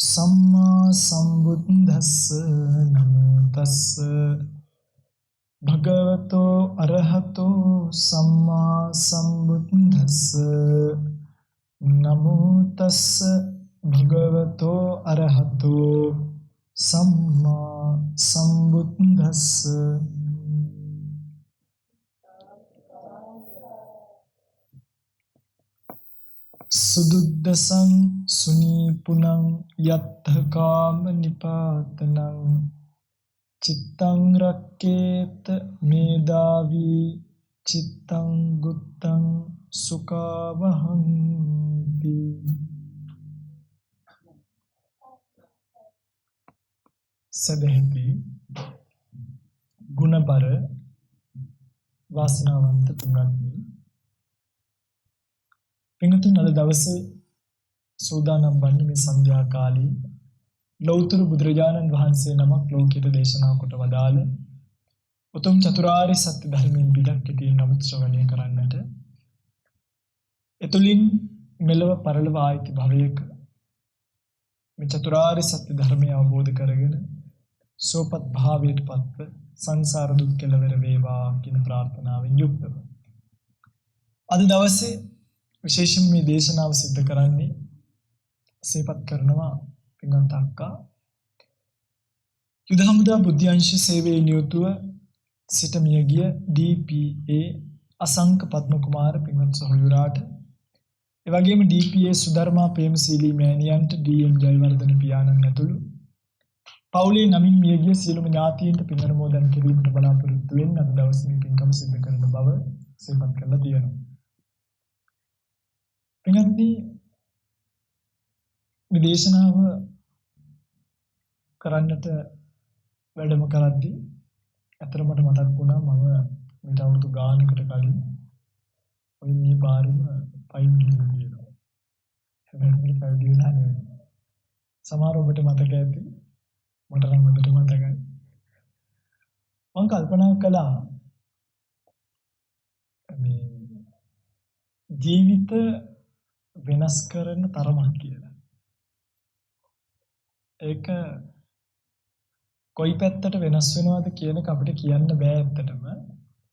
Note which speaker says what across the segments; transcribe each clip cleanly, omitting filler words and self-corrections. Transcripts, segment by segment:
Speaker 1: සම්මා සම්බුද්දස්ස නමෝ තස්ස භගවතෝ අරහතෝ සම්මා සම්බුද්දස්ස නමෝ තස්ස භගවතෝ අරහතෝ සම්මා සම්බුද්දස්ස සුදුද්දසං සුනීපුනං යත්ථ කාම නිපාතනං චිත්තං රක්කේත මේදාවි චිත්තං ගුත්තං සුඛවහංති සදෙහිති ගුණබර වාසනාවන්ත තුන්වන්නි පින්තුන් අද දවසේ සෝදානම් වන්නේ මේ සන්ධ්‍යා කාලේ ලෞතර බුදුරජාණන් වහන්සේ නමක් ලෝකයට දේශනා කොට වදාළ උතුම් චතුරාර්ය සත්‍ය ධර්මයෙන් පිටක් සිටින නමුත් ශ්‍රවණය කරන්නට එතුලින් මෙලව පරලොව ආයිති භවයක මේ චතුරාර්ය සත්‍ය ධර්මය අවබෝධ කරගෙන සෝපත් භාවයට පත්ව සංසාර දුක් කෙලවර වේවා කියන ප්‍රාර්ථනාවෙන් යුක්තව අද දවසේ විශේෂයෙන් මේ දේශනාව සිද්ධ කරන්නේ සේපත් කරනවා පින්වන්ත අක්කා යුද හමුදා බුද්ධ්‍යංශ සේවයේ නියුතුව සිට මියගිය DPA අසංක පද්ම කුමාර පින්වත් සහෝදරයාට ඒ වගේම DPA සුධර්මා ප්‍රේමශීලී මෑණියන්ට DM ජයවර්ධන පියාණන් ඇතුළු පවුලේ නමින් මියගිය සියලුම ඥාතීන්ට පින් අනුමෝදන් කිරීමට බලාපොරොත්තු වෙන අද දවසේ මේ පින්කම සිද්ධ කරන බව සේපත් කරලා තියෙනවා. පින්වත්නි මේ දේශනාව කරන්නට වැඩම කරද්දී අතර මට මතක් වුණා මම මේට අවුරුදු ගානකට කලින් ඔය මේ බාරම පයින් ගිහිනවා. හැබැයි මට පැවිදි වෙලා නෙවෙයි. සමහර ඔබට මතක ඇති මට නම් හොඳට මතකයි. මම කල්පනා කළා මේ ජීවිත වෙනස් කරන තරමක් කියලා. ඒක කොයි පැත්තට වෙනස් වෙනවද කියන එක අපිට කියන්න බෑ ඇත්තටම.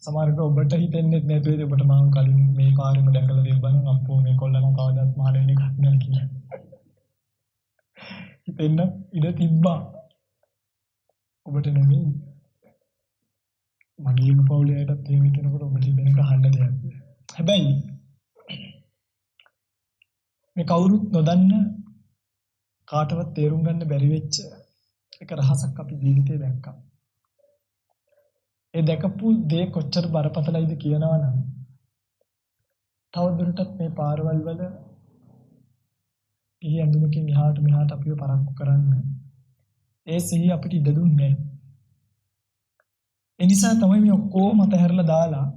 Speaker 1: සමහරවිට ඔබට හිතෙන්නේ නැතුවේද ඔබට මම කලින් මේ කාර්යම දැකලා තිබ්බනම් අපෝ මේ කොල්ලම කවදාවත් මහල වෙන එකක් නෑ කියලා. හිතෙන්න ඉඩ තිබ්බා. ඔබට නෙමෙයි. මගේම පවුලේ අයටත් එහෙම හිතනකොට ඔබට හිතෙන එක අහන්න දෙයක්. හැබැයි මේ කවුරුත් නොදන්න කාටවත් තේරුම් ගන්න බැරි වෙච්ච එක රහසක් අපි ජීවිතේ දැක්කා. ඒ දැකපු දේ කොච්චර බරපතලයිද කියනවා නම් තවදුරටත් මේ පාරවල් වල ඉහි ඇඳුමකින් එහාට මෙහාට අපිව පරක්කු කරන්න ඒ සිහිය අපිට ඉඩ දුන්නේ නැහැ. ඒ නිසා තමයි මේ ඔක්කොම අතහැරලා දාලා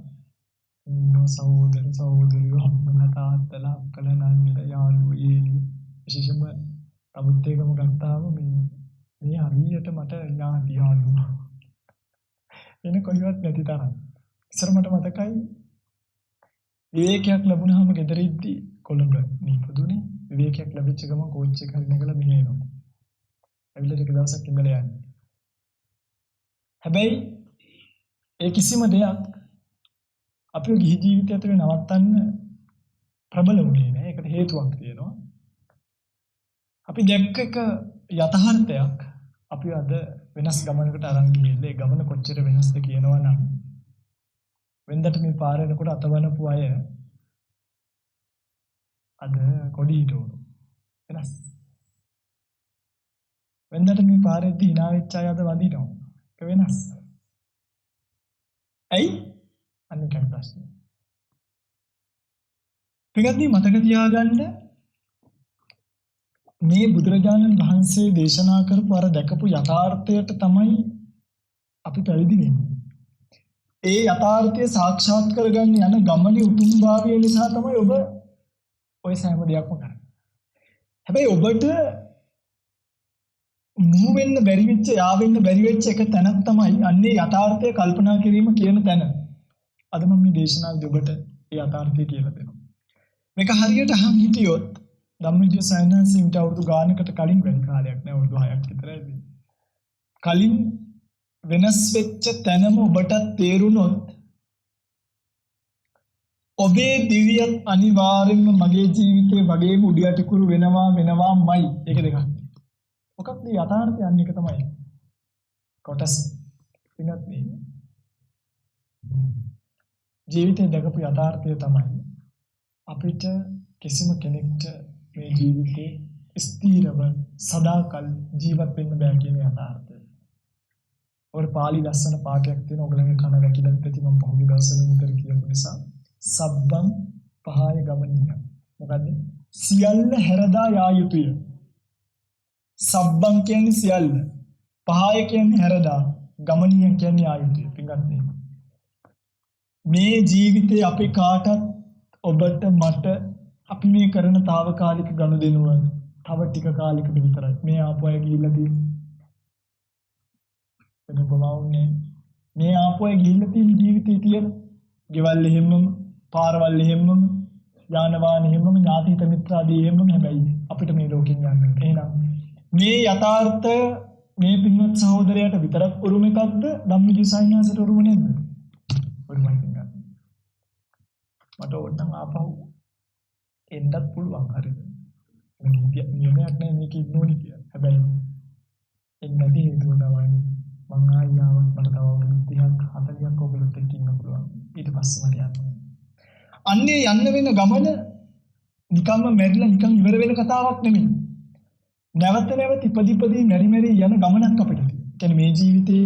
Speaker 1: සහෝදර සහෝදරියෝ අම්මලා තාත්තලා අක්කලා නංගිලා යාළුවෝ ඊළි විශේෂයෙන්ම තමුත් එකම ගත්තාම මේ හරියට මට ඥාති යාළුවෝ එන කොයිවත් නැති තරම්. ඉස්සර මට මතකයි විවේකයක් ලැබුණාම ගෙදර ඉද්දි කොළඹ නිපදුනේ විවේකයක් ලැබිච්ච ගමන් කෝච්චි එක හරින ගලා මෙහෙ එනවා. ඇවිල්ලා ටික දවසක් ඉඳලා යන්නේ. හැබැයි ඒ කිසිම දෙයක් අපේ ගිහි ජීවිතය ඇතුලේ නවත්තන්න ප්‍රබල වුණේ නැහැ. ඒකට හේතුවක් තියෙනවා. අපි දැක්ක එක යථාර්ථයක් අපි අද වෙනස් ගමනකට අරන් ගිහිල්ලා ඒ ගමන කොච්චර වෙනස්ද කියනවා නම් වෙනදට මේ පාරේනකොට අතවනපු අය අද කොඩි හිටවනු වෙනස්. වෙනදට මේ පාරේදී hina වෙච්ච අය අද වදිනවා. ඒක වෙනස්. ඇයි? අනික ප්‍රශ්නේ. පිටදී මතක තියාගන්න මේ බුදුරජාණන් වහන්සේ දේශනා කරපු අර දැකපු යථාර්ථයට තමයි අපි පැවිදි වෙන්නේ. ඒ යථාර්ථය සාක්ෂාත් කරගන්න යන ගමනේ උතුම්භාවය නිසා තමයි ඔබ ඔය සෑම දෙයක්ම කරන්නේ. හැබැයි ඔබට මුහු වෙන්න බැරි වෙච්ච යාවෙන්න බැරි වෙච්ච එක තැනක් තමයි අන්නේ යථාර්ථය කල්පනා කිරීම කියන තැන. අද මම මේ දේශනාවේදී ඔබට ඒ යථාර්ථය කියලා දෙනවා. මේක හරියට අහන් හිටියොත් ධම්මවිජය සයන්හන්සේ අවුරුදු ගානකට කලින් වැඩි කාලයක් නෑ අවුරුදු 6ක් විතරයි. කලින් වෙනස් වෙච්ච තැනම ඔබට තේරුණොත් ඔබේ දිවියත් අනිවාර්යෙන්ම මගේ ජීවිතේ වගේම උඩියටිකුරු වෙනවාමයි. ඒක දෙකක්. මොකක්ද යථාර්ථය අන්න එක තමයි. කොටස. වෙනත් නේ. ජීවිතේ දැකපු යථාර්ථය තමයි අපිට කිසිම කෙනෙක්ට මේ ජීවිතේ ස්ථීරව සදාකල් ජීවත් වෙන්න බෑ කියන යථාර්ථය. ඔර පාලි ලස්සන පාඨයක් තියෙනවා ඔයගලගේ කන වැකිලත් ඇති මම පහුගිය දවස්වල විතර කියපු නිසා සබ්බං පහය ගමනිය. මොකද්ද? සියල්ල හැරදා යා යුතුය. සබ්බං කියන්නේ සියල්ල. පහය කියන්නේ හැරදා. ගමනිය කියන්නේ යා යුතුය. පින්වත්නි. මේ ජීවිතේ අපි කාටත් ඔබට මට අපි මේ කරන తాවකාලික ගනුදෙනුව තව ටික කාලයකට විතරයි. මේ ආපු අය ගිහිල්ලා තියෙන්නේ. වෙන කොමාවුන්නේ. මේ ආපු අය ගිහිල්ලා තියෙන ජීවිතේ තියෙන ගෙවල් එහෙමම, පාරවල් එහෙමම, යාන වාහන එහෙමම, ඥාතිත මිත්‍රාදී එහෙමම හැබැයි අපිට මේ ලෝකෙන් යන්න. එහෙනම් මේ යථාර්ථය මේ පින්වත් සහෝදරයාට විතරක් උරුම එකක්ද? ධම්මවිජය සයන්හන්සේට උරුම නේද? උරුමයි පින්වත්. මට ඕනනම් ආපහු එන්නත් පුළුවන් හරිද? නියමයක් නෑ මේක ඉන්නෝනි කියලා. හැබැයි එන්නේ නැති හේතුව තමයි මං ආයෙත් මට තව අවුරුදු 30ක් 40ක් ඔයගොල්ලොත් එක්ක ඉන්න පුළුවන්. ඊට පස්සේ මට යන්න. අන්නේ යන්න වෙන ගමන නිකම්ම මැරිලා නිකන් ඉවර වෙන කතාවක් නෙමෙයි. නැවත නැවත ඉපදි මෙරි යන ගමනක් අපිට තියෙනවා. කියන්නේ මේ ජීවිතේ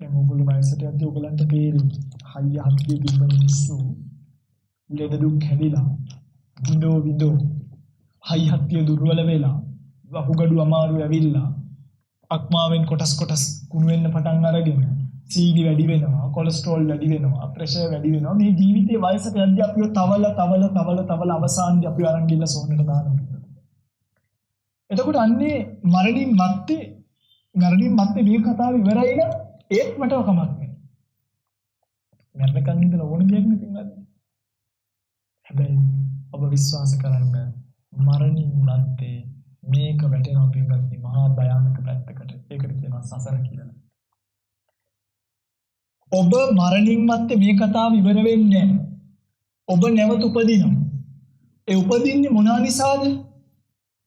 Speaker 1: දැන් ඔයගොල්ලෝ වයසට යද්දී ඔයගලන්ට පේරි හයිය හත්තිය තිබ්බ මිනිස්සු ලෙඩ දුක් හැදිලා විඳෝ හයි හත්තිය දුර්වල වෙලා වහුගඩු අමාරු ඇවිල්ලා අක්මාවෙන් කොටස් කුණු වෙන්න පටන් අරගෙන සීනි වැඩි වෙනවා කොලෙස්ටරෝල් වැඩි වෙනවා ප්‍රෙෂර් වැඩි වෙනවා මේ ජීවිතේ වයසට යද්දී අපිව තවල අවසානයේ අපි අරන් ගිහලා සෝන්නට දානවා. එතකොට අන්නේ මරණින් මත්තේ මේ කතාව ඉවරයි නම් ඒත් මට කමක් නැහැ. මරණකන් ඉඳලා ඕන දෙයක් නෙවෙයි. හැබැයි ඔබ විශ්වාස කරන්න මරණින් මත්තේ මේක වැටෙනවා පින්වත්නි මහා භයානක පැත්තකට. ඒකට කියනවා සසර කියලා. ඔබ මරණින් මත්තේ මේ කතාව ඉවර වෙන්නේ නැහැ. ඔබ නැවත උපදිනවා. ඒ උපදින්නේ මොනවා නිසාද?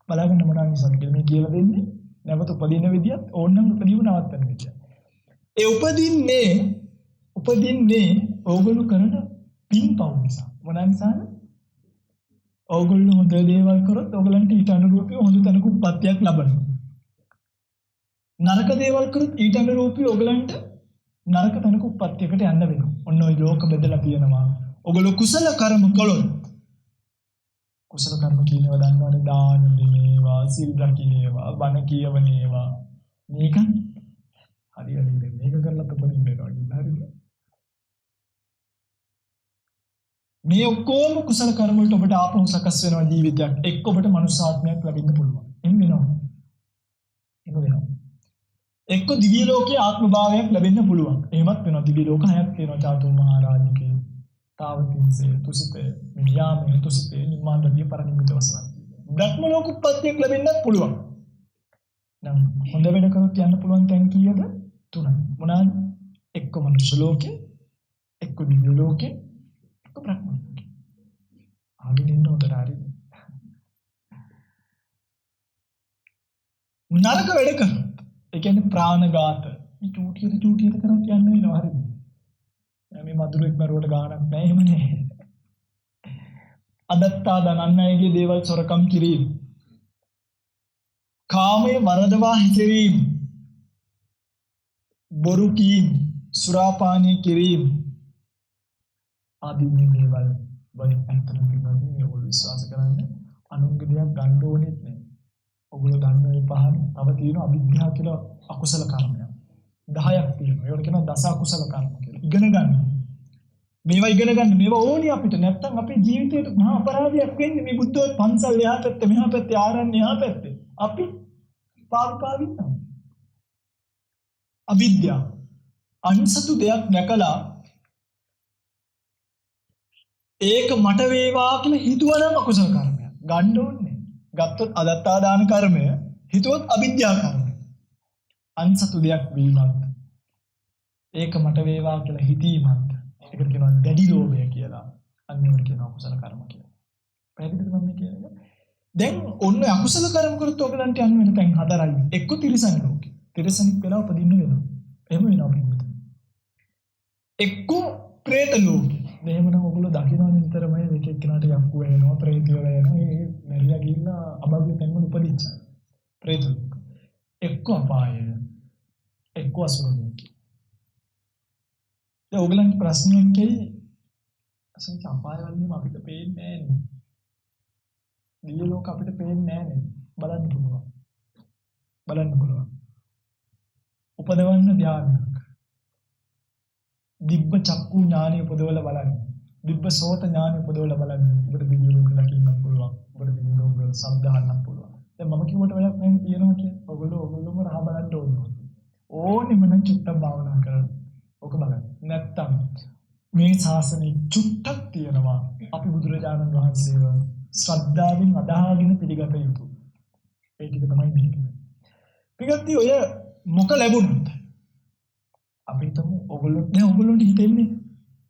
Speaker 1: බලන්න මොනවා නිසාද කියලා මේ කියලා දෙන්නේ. නැවත උපදින විදියත් ඕනනම් උපදීව නවත්තන විදිය. ඒ උපදින්නේ ඕගොල්ලෝ කරන පින්පව් නිසා. මොනවා නිසාද? ඕගොල්ලෝ හොඳ දේවල් කරොත් ඕගලන්ට ඊට අනුරූපීව හොඳ තැනක උප්පත්තියක් ලබනවා. නරක දේවල් කරොත් ඊට අනුරූපීව ඕගලන්ට නරක තැනක උප්පත්තියකට යන්න වෙනවා. ඔන්න ඔය ලෝක බෙදලා කියනවා. ඕගොල්ලෝ කුසල කර්ම කළොත් කුසල කර්ම කියනවා දන්නවනේ දාන දෙනේවා, සිල් රකින්නේවා, බණ කියවනේවා. මේක හරියට මේක කරලා තපදින්න වෙනවා කියලා හරිද? මේ ඔක්කොම කුසල කර්ම වලට ඔබට ආපහු සකස් වෙනවා ජීවිතයක්. එක්ක ඔබට මනුස්ස ආත්මයක් ලැබෙන්න පුළුවන්. එහෙම වෙනවා. එක්ක දිව්‍ය ලෝකයේ ආත්ම භාවයක් ලැබෙන්න පුළුවන්. එහෙමත් වෙනවා. දිව්‍ය ලෝක හයක් තියෙනවා. චාතුම් මහරජිකේ, තාවතින්සේ, තුසිතේ, මියාමේ, තුසිතේ, නිමාණ්ඩිය පරිනිම්මිත වසන. බ්‍රහ්ම ලෝක උප්පත්තියක් ලැබෙන්නත් පුළුවන්. නම් හොඳ වැඩ කරොත් යන්න පුළුවන් තැන් කීයද? 3යි. මොනවාද? එක්ක මනුස්ස ලෝකේ, එක්ක දිව්‍ය ලෝකේ, එක්ක බ්‍රහ්ම ලෝකේ. ආගෙන ඉන්න උදට හරි. නරක වැඩ කරොත් ඒ කියන්නේ ප්‍රාණඝාත. මේ චූටියට කරත් යන්න වෙනවා හරිද? මේ මధుරෙක් මරුවට ගාණක් නැහැ එහෙම නේ. අදත්තා දනන්න අයගේ දේවල් සොරකම් කිරීම. කාමයේ වරදවා හැසිරීම. බොරු කීම, සුරාපානය කිරීම. ආදී මේ දේවල් වලින් අන්තරම් පිළිබඳව ඔයගොල්ලෝ විශ්වාස කරන්නේ අනුන්ගේ දෙයක් ගන්න ඕනෙත් නැහැ. ඔයගොල්ලෝ ගන්න මේ පහන තව තියෙන අවිද්‍යාව කියලා අකුසල කර්මයක් 10ක් තියෙනවා. ඒවට කියනවා දස අකුසල කර්ම කියලා. ඉගෙන ගන්න. මේවා ඉගෙන ගන්න. මේවා ඕනි අපිට. නැත්තම් අපේ ජීවිතේට මහා අපරාධයක් වෙන්නේ මේ බුද්ධ පන්සල් එහා පැත්තේ මෙහා පැත්තේ ආරණ්‍ය එහා පැත්තේ. අපි පාවින්නවා. අවිද්‍යාව. අන්සතු දෙයක් නැකලා ඒක මට වේවා කියලා හිතුවනම් අකුසල කර්මයක්. ගන්න ඕනේ. ගත්තොත් අදත්තා දාන කර්මය, හිතුවොත් අවිද්‍යා කර්මය. අන්සතු දෙයක් වීමත්. ඒක මට වේවා කියලා හිතීමත්. ඒකට කියනවා දැඩි ලෝභය කියලා. අන්න ඒකට කියනවා කුසල කර්ම කියලා. පැහැදිලිද මම කියන්නේ? දැන් ඔන්න අකුසල කර්ම කරත් ඔයගලන්ට යන්න වෙන තැන් හතරයි. එක්ක තිරිසන් ලෝකේ. තිරිසනික් වෙලා උපදින්න වෙනවා. එහෙම වෙනවා පිටුත. එක්ක പ്രേත ලෝකේ. එහෙමනම් ඔයගොල්ලෝ දකින්නනේ නිතරම එක එක්කෙනාට යක්කු වෙනවා, പ്രേතයෝ වෙනවා. මේ මෙරිලා ගිහිල්ලා අභව්‍ය තැන්වල උපදිච්චා. പ്രേත ලෝක. එක්ක අපාය. එක්ක අසුර ලෝකේ. දැන් ඔයගලන්ට ප්‍රශ්නයක් එයි. අසංක අපාය වලින් අපිට පේන්නේ නැහැ. දිව්‍ය ලෝක අපිට පේන්නේ නැහැ. බලන්න පුළුවන්. බලන්න පුළුවන්. උපදවන්න ධානයක්. දිබ්බ චක්කු ඥානිය උපදවලා බලන්න. දිබ්බ සෝත ඥානිය උපදවලා බලන්න. ඔබට දිව්‍ය ලෝක දකින්න පුළුවන්. ඔබට දිව්‍ය ලෝක වල ශබ්ද අහන්න පුළුවන්. දැන් මම කිව්වට වැඩක් නැහැ තියෙනවා කියන්නේ. ඔයගොල්ලෝම රහ බලන්න ඕනේ. ඕනෙම නම් චුට්ටක් භාවනා කරන්න. ඔක බලන්න. නැත්තම් මේ ශාසනයේ චුට්ටක් තියෙනවා. අපි බුදුරජාණන් වහන්සේව ශ්‍රද්ධාවෙන් අදහාගෙන පිළිගත යුතුයි. ඒ ටික තමයි මේක. පිටත් ඔය මොක ලැබුණත් අපි හිතමු ඔයගොල්ලන්ට හිතෙන්නේ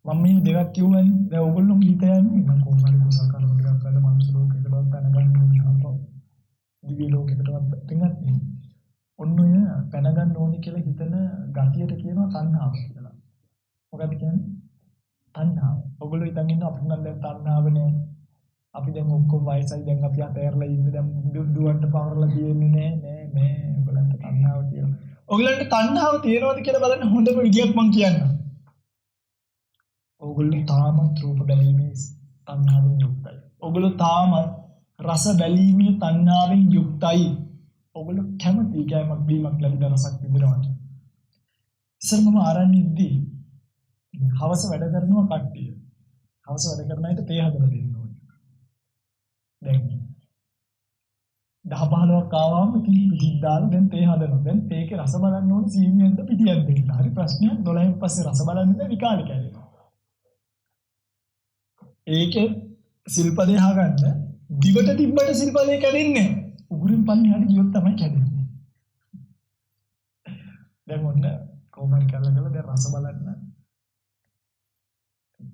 Speaker 1: මම මේ දෙකක් කිව්වනේ. දැන් ඔයගොල්ලෝගේ හිත යන්නේ මම කොහොමද කුසල කර්ම ටිකක් කරලා මනුස්ස ලෝකයකටවත් පැනගන්න ඕනේ නේද? දිව්‍ය ලෝකයකටවත් පිටත් නෙමෙයි. ඔන්න ඔය පැනගන්න ඕනේ කියලා හිතන ගතියට කියනවා තණ්හාව කියලා. මොකක්ද කියන්නේ? තණ්හාව. ඔයගොල්ලෝ හිතන් ඉන්න අපිට නම් දැන් තණ්හාව නෑ. අපි දැන් ඔක්කොම වයසයි දැන් අපි අතහැරලා ඉන්නේ දැන් දුවන්ට පවරලා තියෙන්නේ නෑ ඔයගලන්ට තණ්හාව තියෙනවා. ඔයගලන්ට තණ්හාව තියෙනවද කියලා බලන්න හොඳම විදියක් මම කියන්නම්. ඔයගොල්ලෝ තාමත් රූප බැලීමේ තණ්හාවෙන් යුක්තයි. ඔයගොල්ලෝ තාමත් රස බැලීමේ තණ්හාවෙන් යුක්තයි. ඔයගොල්ලෝ කැමති කෑමක් බීමක් ලැබෙන රසක් විඳිනවට. ඉතින් මම ආරන්නේ ඉද්දී හවස වැඩ කරනවා කට්ටිය. හවස වැඩ කරන අයට තේ හදලා දෙන්න ඕනේ. දැන් 10-15ක් ආවම පිටික් දාලා දැන් තේ හදනවා. දැන් තේකේ රස බලන්න ඕනේ සීනියෙන්ද පිටියෙන්ද කියලා. හරි ප්‍රශ්නයක් 12න් පස්සේ රස බලන්නේ විකාලේ කැදෙනවා. ඒකේ සිල්පදේ අහගන්න දිවට තිබ්බට සිල්පදේ කැඩෙන්නේ නැහැ. උගුරින් පන්නේ හරි ගියොත් තමයි කැඩෙන්නේ. දැන් ඔන්න කොහොමද කරලා දැන් රස බලන්න.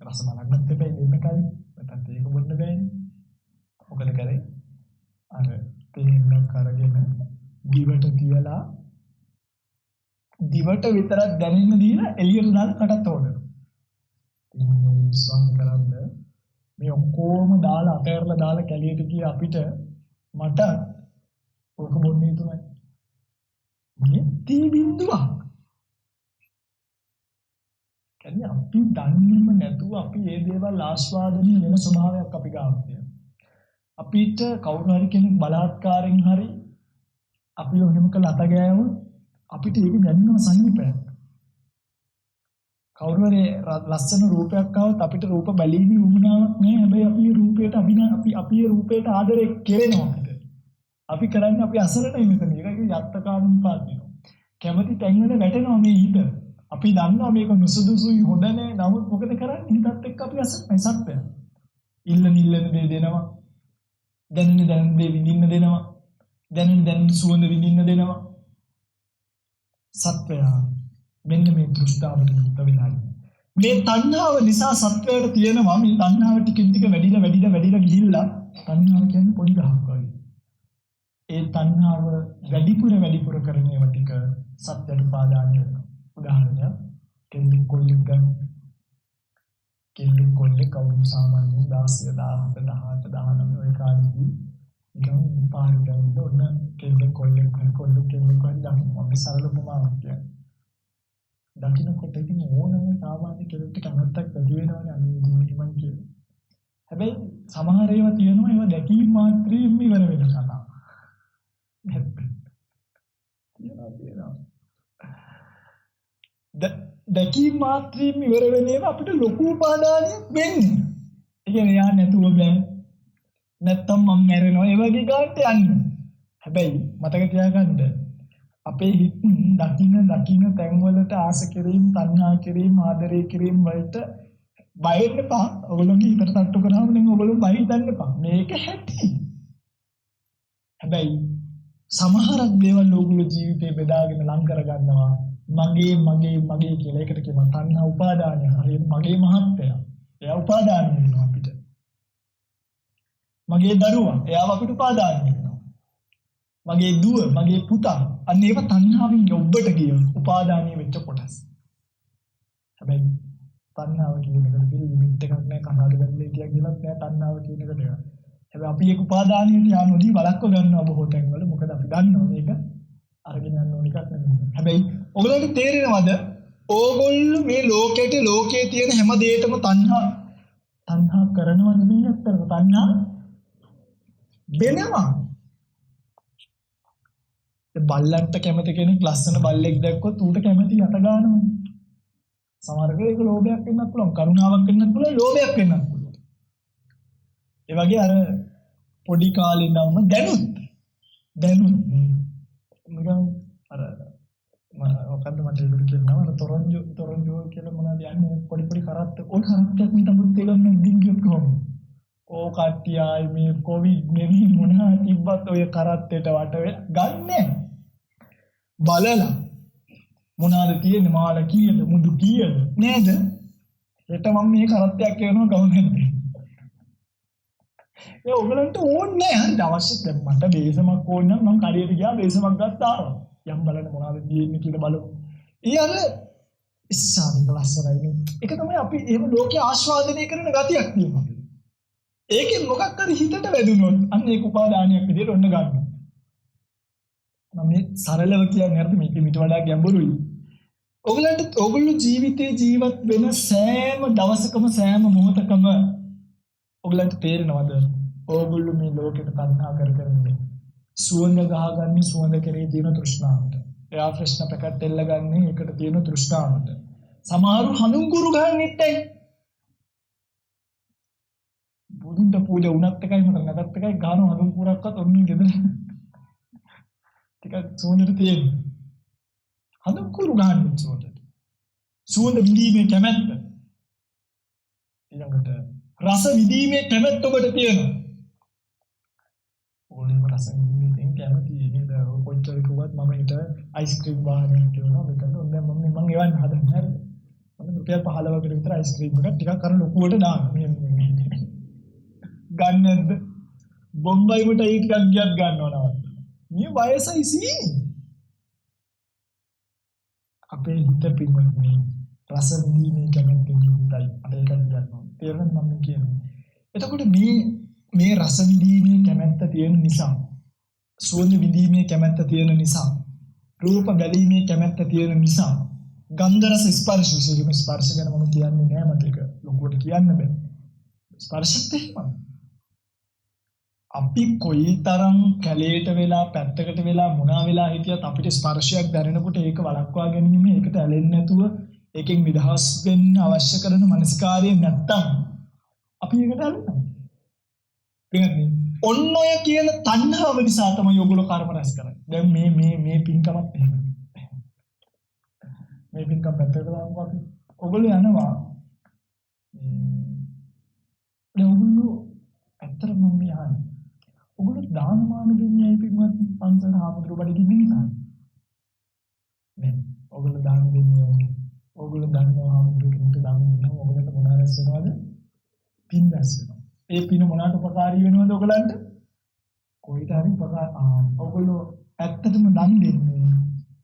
Speaker 1: රස බලන්නත් එපා දෙන්න කලින්. නැත්නම් ඒක බොන්න බෑනේ. මොකද කරේ? අර තේන්නක් අරගෙන දිවට තියලා දිවට විතරක් දැනෙන්න දීලා එළියට දාලා කටත් ඕඩන. ඉතින් කරන්න මේ ඔක්කොම දාලා අතහැරලා දාලා කැලියට ගිය අපිට මට ඕක බොන්න හිතුණා. මේ තී බින්දුවක්. කියන්නේ අපි දන්නේම නැතුව අපි මේ දේවල් ආස්වාදනීය වෙන ස්වභාවයක් අපි ගාව තියෙනවා. අපිට කවුරු හරි කෙනෙක් බලාත්කාරයෙන් හරි අපි ඔහෙම කළ අත ගෑවොත් අපිට ඒක දැනෙනවා සනීපයක්. කවුරු හරි ලස්සන රූපයක් ආවොත් අපිට රූප බැලීමේ උවමනාවක් නෑ. හැබැයි අපි රූපයට අපි රූපයට ආදරේ කෙරෙනවා අපිට. අපි කරන්නේ අපි අසරණයි මෙතන. ඒක යත්තකානුන් පාදිනවා. කැමති තැන්වල වැටෙනවා මේ හිත. අපි දන්නවා මේක නුසුදුසුයි හොඳ නෑ. නමුත් මොකද කරන්නේ? හිතත් එක්ක අපි අසරණයි සත්‍යය. ඉල්ලන දේ දෙනවා. දැනෙන දේ විඳින්න දෙනවා. දැනෙන සුවඳ විඳින්න දෙනවා. සත්‍යය මෙන්න මේ දෘෂ්ටාවට මුක්ත වෙලා මේ තණ්හාව නිසා සත්‍යයට තියෙනවා මේ තණ්හාව ටිකින් ටික වැඩිලා ගිහිල්ලා තණ්හාව කියන්නේ පොඩි ගහක් වගේ. ඒ තණ්හාව වැඩිපුර කරන ඒවා ටික සත්‍යයට පාදාන වෙනවා. උදාහරණයක් කෙල්ලෙක් කොල්ලෙක් ගන්න. කෙල්ලෙක් කොල්ලෙක් කවුරු සාමාන්‍යයෙන් 16 17 18 19 ඔය කාලෙදී නිකන් පාරට යනකොට ඔන්න කෙල්ලෙක් කොල්ලෙක් කෙල්ලෙක් වගේ අපි සරල උපමාවක් කියන්නේ. දකින්නකොට ඉතින් ඕනම සාමාන්‍ය කෙනෙක්ට කැමැත්තක් වැඩි වෙනවනේ අනිත් මම කියන්නේ. හැබැයි සමහර ඒවා තියෙනවා ඒවා දැකීම මාත්‍රයෙන් ඉවර වෙන කතා. තියෙනවා. දැකීම මාත්‍රයෙන් ඉවර වෙන ඒවා අපිට ලොකු උපාදානයක් වෙන්නේ. ඒ කියන්නේ යා නැතුව බෑ. නැත්තම් මම මැරෙනවා ඒ වගේ ගානට යන්නේ. හැබැයි මතක තියාගන්න අපේ හිත දකින්න තැන්වලට ආස කිරීම, තණ්හා කිරීම, ආදරය කිරීම වලට බය වෙන්න එපා. ඔයගොල්ලෝගේ හිතට තට්ටු කරාම නම් ඔයගොල්ලෝ බය හිතන්න එපා. මේක හැටි. හැබැයි සමහරක් දේවල් ඕගොල්ලෝ ජීවිතේ බෙදාගෙන ලං කරගන්නවා. මගේ කියලා. ඒකට කියනවා තණ්හා උපාදානය. හරියට මගේ මහත්තයා. එයා උපාදාන වෙනවා අපිට. මගේ දරුවා එයාව අපිට උපාදාන වෙනවා. මගේ දුව, මගේ පුතා අන්න ඒව තණ්හාවෙන් ඔබට කියන උපාදානීය වෙච්ච කොටස්. හැබැයි තණ්හාව කියන එකට ලිමිට් එකක් නැහැ. කනවාගේ බැලුවේ කියලා නෑ තණ්හාව කියන එකට. හැබැයි අපි ඒක උපාදානීයට යනෝදී වළක්ව ගන්නවා බොහෝ තැන්වල. මොකද අපි දන්නවා මේක අරගෙන යන්න ඕන එකක් නෙමෙයි. හැබැයි ඔයගලන්ට තේරෙනවද? ඕගොල්ලෝ මේ ලෝකයේ තියෙන හැම දෙයකම තණ්හා කරනවා නෙමෙයි අත්තරම තණ්හා වෙනවා. බල්ලන්ට කැමති කෙනෙක් ලස්සන බල්ලෙක් දැක්කොත් ඌට කැමති යට ගන්නවා. සමහර වෙලාවට ඒක ලෝභයක් වෙන්නත් පුළුවන්, කරුණාවක් වෙන්නත් පුළුවන්, ලෝභයක් වෙන්නත් පුළුවන්. ඒ වගේ අර පොඩි කාලේ ඉඳන්ම දැනුත් නිකන් අර මොකද්ද මට ඒක කියනවා අර තොරන්ජෝ කියලා මොනවද යන්නේ පොඩි කරත්ත ඕන කරත්තක් නිතඹුත් තේගන්න දින්ගියොත් කොහොමද? ඕ කට්ටියයි මේ කොවිඩ් නෙමෙයි මොනවා තිබ්බත් ඔය කරත්තේට වට ගන්නෑ. බලලා මොනවාද තියෙන්නේ මාළ කීයද මුදු කීයද නේද? හෙට මම මේ කරත්තයක් කියනවා ගවුනෙන්ද. ඒ ඔයගලන්ට ඕනේ නැහැ. හරි අවශ්‍ය දැන් මට බේසමක් ඕන නම් මම කඩේට ගියා බේසමක් ගත්තා. යම් බලන්න මොනවද තියෙන්නේ කියලා බලමු. ඒ අර ඉස්සාවික ලස්සනයි. ඒක තමයි අපි එහෙම ලෝකේ ආස්වාදනය කරන ගතියක් තියෙනවා. ඒකෙන් මොකක් හරි හිතට වැදුනොත් අන්න ඒක උපාදානයක් විදිහට ඔන්න ගන්නවා. මම මේ සරලව කියන්නේ හරිද මේක ඊට වඩා ගැඹුරුයි. ඔයගොල්ලෝ ජීවිතේ ජීවත් වෙන සෑම දවසකම සෑම මොහොතකම ඔයගලන්ට තේරෙනවද? ඔයගොල්ලෝ මේ ලෝකෙට තණ්හා කර ඉන්නේ. සුවඳ ගහගන්නේ සුවඳ කෙරේ තියෙන තෘෂ්ණාවට. එයා ප්‍රශ්න ප්‍රකට දෙල්ලගන්නේ ඒකට තියෙන තෘෂ්ණාවට. සමහරු හඳුන් කුරු ගන්නෙත් ඇයි? බුදුන්ට පූජා වුණත් එකයි මට නැතත් එකයි ගාන හඳුන් කුරක්වත් ඔන්නේ ගෙදර. ටිකක් සුවඳට තියෙන. හඳුන් කුරු ගන්නෙත් සුවඳට. සුවඳ විඳීමේ කැමැත්ත. ඊළඟට රස විඳීමේ කැමැත්ත ඔබට තියෙනවා. ඕනෙම රස විඳීමෙන් කැමති නේද? කොච්චර කිව්වත් මම හිත අයිස්ක්‍රීම් වාහනයක් කියනවා මේකද දැන් මම එවන්න හදන්නේ හරිද? මම රුපියල් 15කට විතර අයිස්ක්‍රීම් එකක් ටිකක් අර ලොකුවට දාන්න. ගන්නද? බොම්බයිකට ඒ ටිකක් ගියත් ගන්නවනවා. මේ වයසයි සී. අපේ හිත පින්වත්නි රස විඳීමේ කැමැත්තෙන් යුක්තයි. අර එකක් ගන්නවා. තේරෙනවද මම කියන්නේ? එතකොට මේ රස විඳීමේ කැමැත්ත තියෙන නිසා, සුවඳ විඳීමේ කැමැත්ත තියෙන නිසා, රූප බැලීමේ කැමැත්ත තියෙන නිසා, ගන්ධ රස ස්පර්ශ විශේෂයෙන්ම ස්පර්ශ ගැන මම කියන්නේ නෑ මට ඒක ලොකුවට කියන්න බෑ. ස්පර්ශත් එහෙමයි. අපි කොයිතරම් කැලේට වෙලා පැත්තකට වෙලා මොනවා වෙලා හිටියත් අපිට ස්පර්ශයක් දැනෙනකොට ඒක වළක්වා ගැනීම, ඒකට ඇලෙන්නේ නැතුව ඒකෙන් නිදහස් වෙන්න අවශ්‍ය කරන මනස්කාරය නැත්තම් අපි ඒකට ඇලෙනවා. තේරෙන්නේ? ඔන්න ඔය කියන තණ්හාව නිසා තමයි ඔයගොල්ලෝ කර්ම රැස් කරන්නේ. දැන් මේ පින්කමත් එහෙමයි. මේ පින්කම් පැත්තකට දාමු අපි. ඔයගොල්ලෝ යනවා. දැන් ඔයගොල්ලෝ ඇත්තටම මම යන්නේ. ඔයගොල්ලෝ දානමාන දෙන්නේ ඇයි පින්වත් පන්සල් හාමුදුරුවෝ බඩගින්නේ නිසා? නෑ. ඔයගොල්ලෝ දාන දෙන්නේ ඔයගොල්ලෝ දන්නවා හාමුදුරුවෝ දාන දෙනවා. ඔයගොල්ලන්ට මොනවා රැස් වෙනවද? පින් රැස් වෙනවා. ඒ පින මොනකට උපකාරී වෙනවද ඔයගලන්ට? කොයිට හරි ඔයගොල්ලෝ ඇත්තටම දන් දෙන්නේ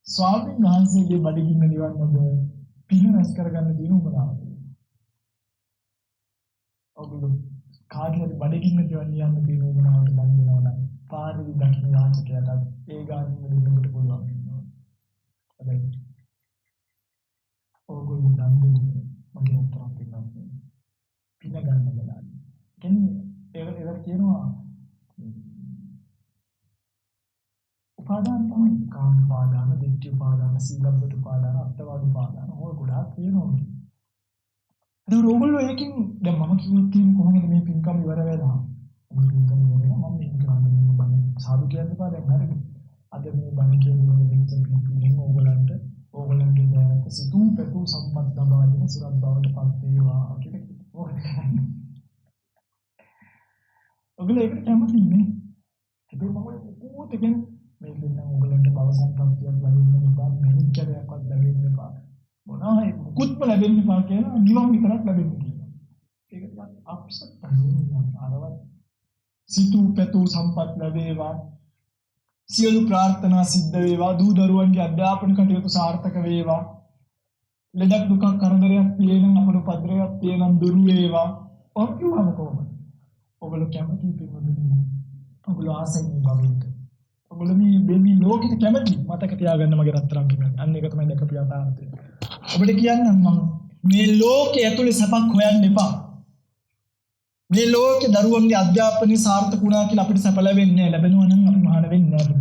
Speaker 1: ස්වාමීන් වහන්සේගේ බඩගින්න නිවන්නද පින රැස් කරගන්න දින උපකාරය. ඔයගොල්ලෝ කාගේ හරි බඩගින්න නිවන්න යන්න දින උපකාරයට දන් දෙනවා නම් පාරේ දකින්න යාචකයාට ඒ ගානින් දෙන්නකට පුළුවන් වෙනවා. හැබැයි ඔයගොල්ලෝ දන් දෙන්නේ මගේ උත්තරක් දෙන්නම්. පින ගන්න බලා. කියන්නේ ඒකට කියනවා උපාදාන තමයි. කාම උපාදාන, දිට්ඨි උපාදාන, සීලබ්බත උපාදාන, අත්වාද උපාදාන ඕක ගොඩාක් තියෙනවා. ඒක ඔයගොල්ලෝ එකකින් දැන් මම කිව්වොත් තියෙන කොහොමද මේ පින්කම් ඉවර වෙලා? මම පින්කම් ඉවර වෙලා මම මේක කරන්නේ බණ සාදු කියන්න එපා දැන් හරිද? අද මේ බණ කියන්නේ වෙනස පින්කම් ඕගොල්ලන්ගේ දැනට සිතූ පැතු සම්පත් ලබා දෙන සුරත් බවට පත් වේවා කියලා ඕනේ. ඔයගොල්ලෝ ඒකට කැමති නේ. හැබැයි මම ස්මූත් එකෙන් මේකෙන් නම් ඔයගලන්ට බව සම්පත්තියක් ලැබෙන්න එපා මෙනිකරයක්වත් ලැබෙන්න එපා මොනවා මුකුත්ම ලැබෙන්න එපා කියලා නිවන් විතරක් ලැබෙන්න කියනවා. ඒක ටිකක් අප්සෙට් වෙනවා. අරවත් සිතූ පැතූ සම්පත් ලැබේවා සියලු ප්‍රාර්ථනා සිද්ධ වේවා දූ දරුවන්ගේ අධ්‍යාපන කටයුතු සාර්ථක වේවා ලෙඩක් දුකක් කරදරයක් තියෙනම් අපේ පද්‍රයක් තියෙනම් දුරු වේවා ඔක්කොම කොහොමද ඔයගොල්ලෝ කැමති පිළිවෙලින් ඔයගොල්ලෝ ආසන්නේ බවෙන්න ඔයගොල්ලෝ මේ ලෝකෙට කැමති මතක තියාගන්න මගේ රත්තරන් කියන්නේ අන්න ඒක තමයි දැකපු යථාර්ථය ඔබට කියන්නම් මම මේ ලෝකයේ ඇතුලේ සපක් හොයන්න එපා මේ ලෝකේ දරුවන්ගේ අධ්‍යාපනය සාර්ථක වුණා කියලා අපිට සැප ලැබෙන්නේ ලැබෙනවා නම් අපි මහාන වෙන්නේ නැහැ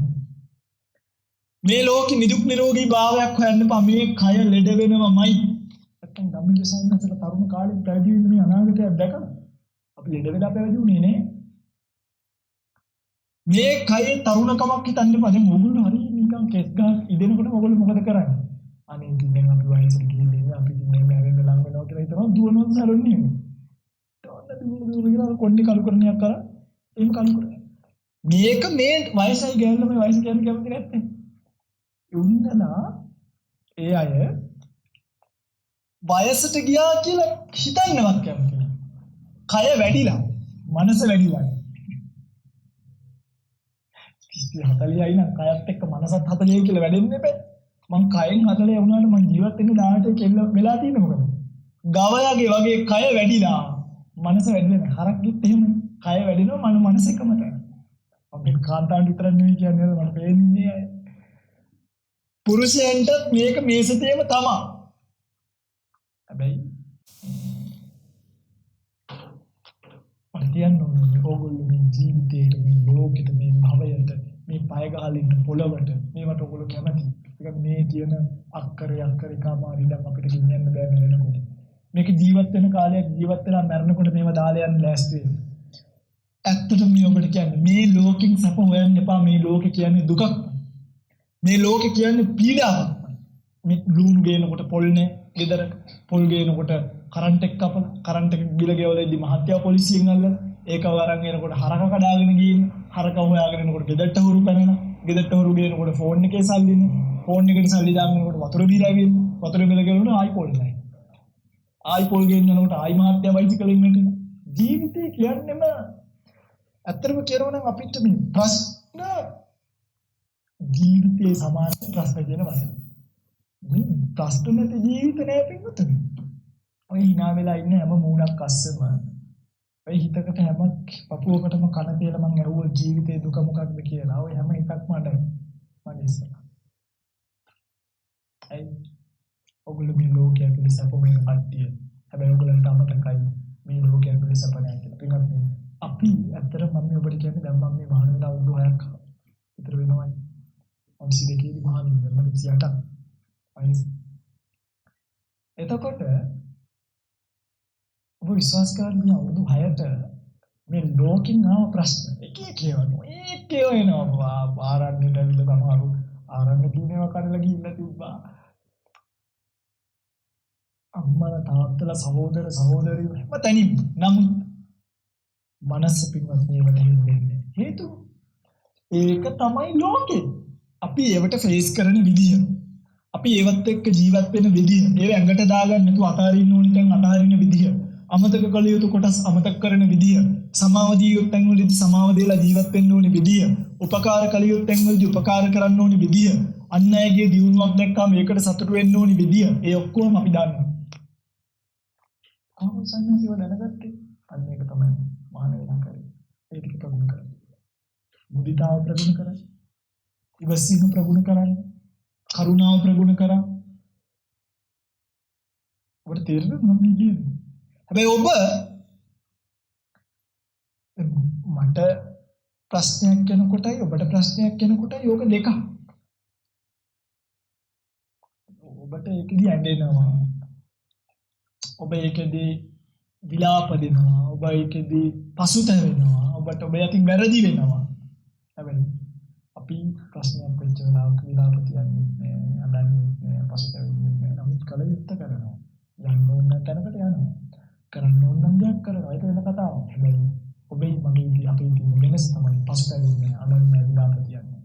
Speaker 1: මේ ලෝකෙ නිදුක් නිරෝගී භාවයක් හොයන්න එපා මේ කය ලෙඩ වෙනවමයි නැත්තම් ධම්මික සම්මතල තරුණ කාලේ පැවිදි වෙන්න මේ අනාගතයක් දැකලා අපි ලෙඩ වෙලා පැවිදි වුණේ නේ මේ කයේ තරුණකමක් හිතන්න එපා දැන් ඕගොල්ලෝ හරි නිකන් කෙස් ගහක් ඉදෙනකොට ඕගොල්ලෝ මොකද කරන්නේ අනේ ඉතින් දැන් අපි වයසට ගිහින් අපි ඉන්නේ මැරෙන්න ලඟ වෙනවා කියලා හිතනවා දුවනවා සරන්නේ දුර කියලා කොණ්ඩේ කලු කරණයක් කරා එහෙම කලු කරා මේක මේ වයසයි ගෑනු මේ වයස කියන්නේ කැමති නැත්තේ උන්නලා ඒ අය වයසට ගියා කියලා හිතන්නවත් කැමති නෑ. කය වැඩිලා, මනස වැඩිලා. 30 40යි නම් කයත් එක්ක මනසත් 40යි කියලා වැඩෙන්න එපා. මං කයෙන් 40 වුණාට මං ජීවත් වෙන්නේ 18 කෙල්ල වෙලා තියෙන්නේ මොකද? ගවයාගේ වගේ කය වැඩිලා, මනස වැඩිලා නෑ. හරක්ගෙත් එහෙමනේ. කය වැඩිනවා මනස එකම තමයි. අපි කාන්තාවන් විතරක් නෙවෙයි කියන්නේ මම පේන්නේ අය. පුරුෂයන්ට මේක මේසතේම තමයි. හැබැයි අන්තියන් ඕගොල්ලෝ මේ ජීවිතේට මේ ලෝකෙට මේ භවයට මේ පය ගහලා ඉන්න පොළවට මේවට ඕගොල්ලෝ කැමති. ඒක මේ කියන අක්කරේ කාමාරිඩම් අපිට ගෙනියන්න බෑ මැරෙනකොට. මේක ජීවත් වෙන කාලයක් ජීවත් වෙලා මැරෙනකොට මේව දාලා යන්න ලෑස්ති වෙන්න. ඇත්තටම මේ ඔබට කියන්නේ මේ ලෝකෙන් සැප හොයන්න එපා මේ ලෝකේ කියන්නේ දුකක්. මේ ලෝකේ කියන්නේ පීඩාවක්. මේ ලූණු ගේනකොට පොල්නේ ගෙදර පොල් ගේනකොට කරන්ට් එක කපන කරන්ට් එක බිල ගෙවලෙද්දි මහත්යා පොලිසියෙන් අල්ලන ඒක වරන් එනකොට හරක කඩාගෙන ගිහින් හරක හොයාගෙන එනකොට ගෙදරට හුරු පැනන ගෙදරට හුරු ගේනකොට ෆෝන් එකේ සල්ලි නේ ෆෝන් එකට සල්ලි දාන්නකොට වතුර බීලා වෙන්නේ වතුර බිල ගෙවුණා ආයි පොල් නැහැ ආයි පොල් ගේනකොට ආයි මහත්යා බයිසිකලෙන් මෙතන ජීවිතේ කියන්නේම ඇත්තටම කියනවා නම් අපිට මේ ප්‍රශ්න ජීවිතේ සමාන ප්‍රශ්න කියන වචන. මේ ප්‍රශ්න නැති ජීවිත නෑ පිටුතුනි. ඔය hina වෙලා ඉන්න හැම මූණක් අස්සෙම ඔය හිතකට හැම පපුවකටම කන තියලා මං ඇහුවා ජීවිතේ දුක මොකක්ද කියලා. ඔය හැම එකක්ම අඩයි. මගේ ඉස්සරහ. අයි ඔගොල්ලෝ මේ ලෝකයේ ඇතුලේ සැප මේ කට්ටිය. හැබැයි ඔයගොල්ලන්ට අමතකයි මේ ලෝකයේ ඇතුලේ සැප නෑ කියලා. පින්වත්නි අපි ඇත්තටම මම ඔබට කියන්නේ දැන් මම මේ මහාන වෙලා අවුරුදු 6ක් විතර වෙනවා. අවුරුදු 2කේදී මහාන වෙනවා 28ක්. එතකොට ඔබ විශ්වාස කරන්නේ අවුරුදු 6ට මේ ලෝකෙන් ආව ප්‍රශ්න එක කියවනවා ඒකේ වෙනවා ආරණ්‍යට ඇවිල්ලා සමහරු ආරණ්‍ය දිනේවා කඩලා ගිහිල්ලා තිබ්බා අම්මලා තාත්තලා සහෝදර සහෝදරියෝ හැම තැනින්ම නමුත් මනස පින්වත් මේවට හින්දෙන්නේ හේතු ඒක තමයි ලෝකේ අපි ඒවට ෆේස් කරන විදිය අපි ඒවත් එක්ක ජීවත් වෙන විදිය ඒව ඇඟට දාගන්න නැතුව අතාරින්න ඕනි තැන් අතාරින විදිය අමතක කළ යුතු කොටස් අමතක කරන විදිය සමාව දී යුතු තැන් වලදී සමාව දීලා ජීවත් වෙන්න ඕනි විදිය උපකාර කළ යුතු තැන් වලදී උපකාර කරන්න ඕනි විදිය අන් අයගේ දියුණුවක් දැක්කම ඒකට සතුටු වෙන්න ඕනි විදිය ඒ ඔක්කොම අපි දන්නවා කොහොමද සංඥාසිව දැනගත්තේ අන්න ඒක තමයි මහාන වෙලා කරේ ඒ ටික ප්‍රගුණ කරන්න මුදිතාව ප්‍රගුණ කරන්න ඉවසීම ප්‍රගුණ කරන්න කරුණාව ප්‍රගුණ කරා ඔබට තේරෙනවද මම කියන්නේ හැබැයි ඔබ මට ප්‍රශ්නයක් කෙනකොටයි ඔබට ප්‍රශ්නයක් කෙනකොටයි යෝග දෙක ඔබට ඒකදී ඇඬෙනවා ඔබ ඒකදී විලාප දෙනවා ඔබ ඒකදී පසුතැවෙනවා ඔබට ඔබ යටින් වැරදි වෙනවා හැබැයි අපි ප්‍රශ්නයක් වෙච්ච වෙලාවක විලාප කියන්නේ නැහැ අඬන්නේ නැහැ පසුතැවෙන්නේ නැහැ නමුත් කල යුත්තේ කරනවා යන්න ඕන තැනකට යනවා කරන්න ඕන නම් දෙයක් කරනවා ඒක වෙන කතාවක් හැබැයි ඔබේ මගේ අපේ තියෙන වෙනස තමයි පසුතැවෙන්නේ අඬන්නේ විලාප කියන්නේ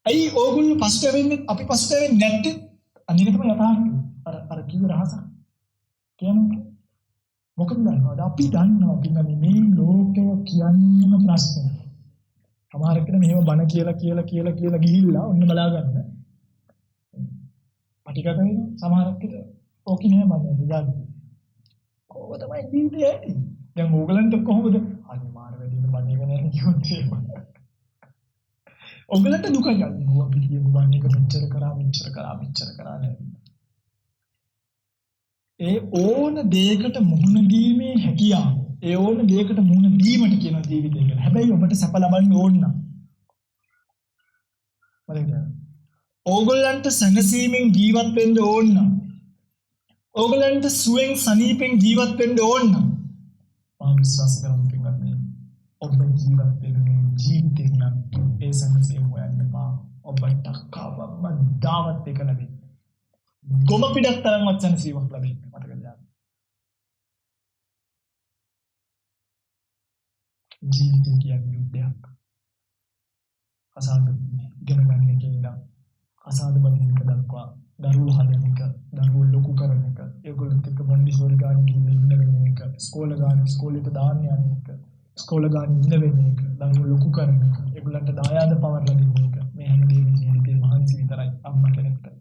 Speaker 1: ඇයි ඕගොල්ලෝ පසුට වෙන්නේ අපි පසුට වෙන්නේ නැත්තේ? අනික තමයි යථාර්ථය. අර කිව්ව රහස. කියන්නේ මොකද දන්නවද? අපි දන්නවා පින්නන්නේ මේ ලෝකය කියන්නේම ප්‍රශ්නය. සමහර කෙනෙක් මෙහෙම බණ කියලා ගිහිල්ලා ඔන්න බලා ගන්න. පටිගත වෙනවා. සමහරක් විතර ඕකේ නෑ බණ දාන්න. ඕක තමයි ජීවිතය ඇති. දැන් ඕගලන්ට කොහොමද? අනේ මාර වැඩිම බණ එක නෑ කිව්වොත් එහෙම. ඔගලන්ට දුක යන්නේ. අපි කියමු බණ එක මෙච්චර කරා නෑ. ඒ ඕන දෙයකට මුහුණ දීමේ හැකියාව. ඒ ඕන දෙයකට මුහුණ දීමට කියන ජීවිතය කියලා. හැබැයි ඔබට සැප ලබන්න ඕන නම්. ඕගොල්ලන්ට සැනසීමෙන් ජීවත් වෙන්න ඕන නම්. ඕගොල්ලන්ට සුවෙන් සනීපෙන් ජීවත් වෙන්න ඕන නම්. මම විශ්වාස කරනවා පින්වත්නි. ඔබ ජීවත් වෙන ජීවිතේ නම් ඒ සැනසීම හොයන්න එපා. ඔබට කවම දාවත් එක ලැබෙයි. ගොම පිටක් තරම්වත් සැනසීමක් ලැබෙන්නේ මතක තියාගන්න. ජීවිතය කියන්නේ යුද්ධයක්. කසාද ඉගෙන ගන්න එකේ ඉඳන් කසාද බඳින එක දක්වා දරුවෝ හදන එක, දරුවෝ ලොකු කරන එක, ඒගොල්ලොත් එක්ක මොන්ඩිසෝරි ගාන ගිහින් ඉන්න වෙන එක, ඉස්කෝලේට දාන්න යන එක, ඉස්කෝල ගාන ඉන්න වෙන එක, දරුවෝ ලොකු කරන එක, ඒගොල්ලන්ට දායාද පවර්ලා දෙන එක. මේ හැමදේම ජීවිතේ මහන්සි විතරයි අම්මා කෙනෙක්ට.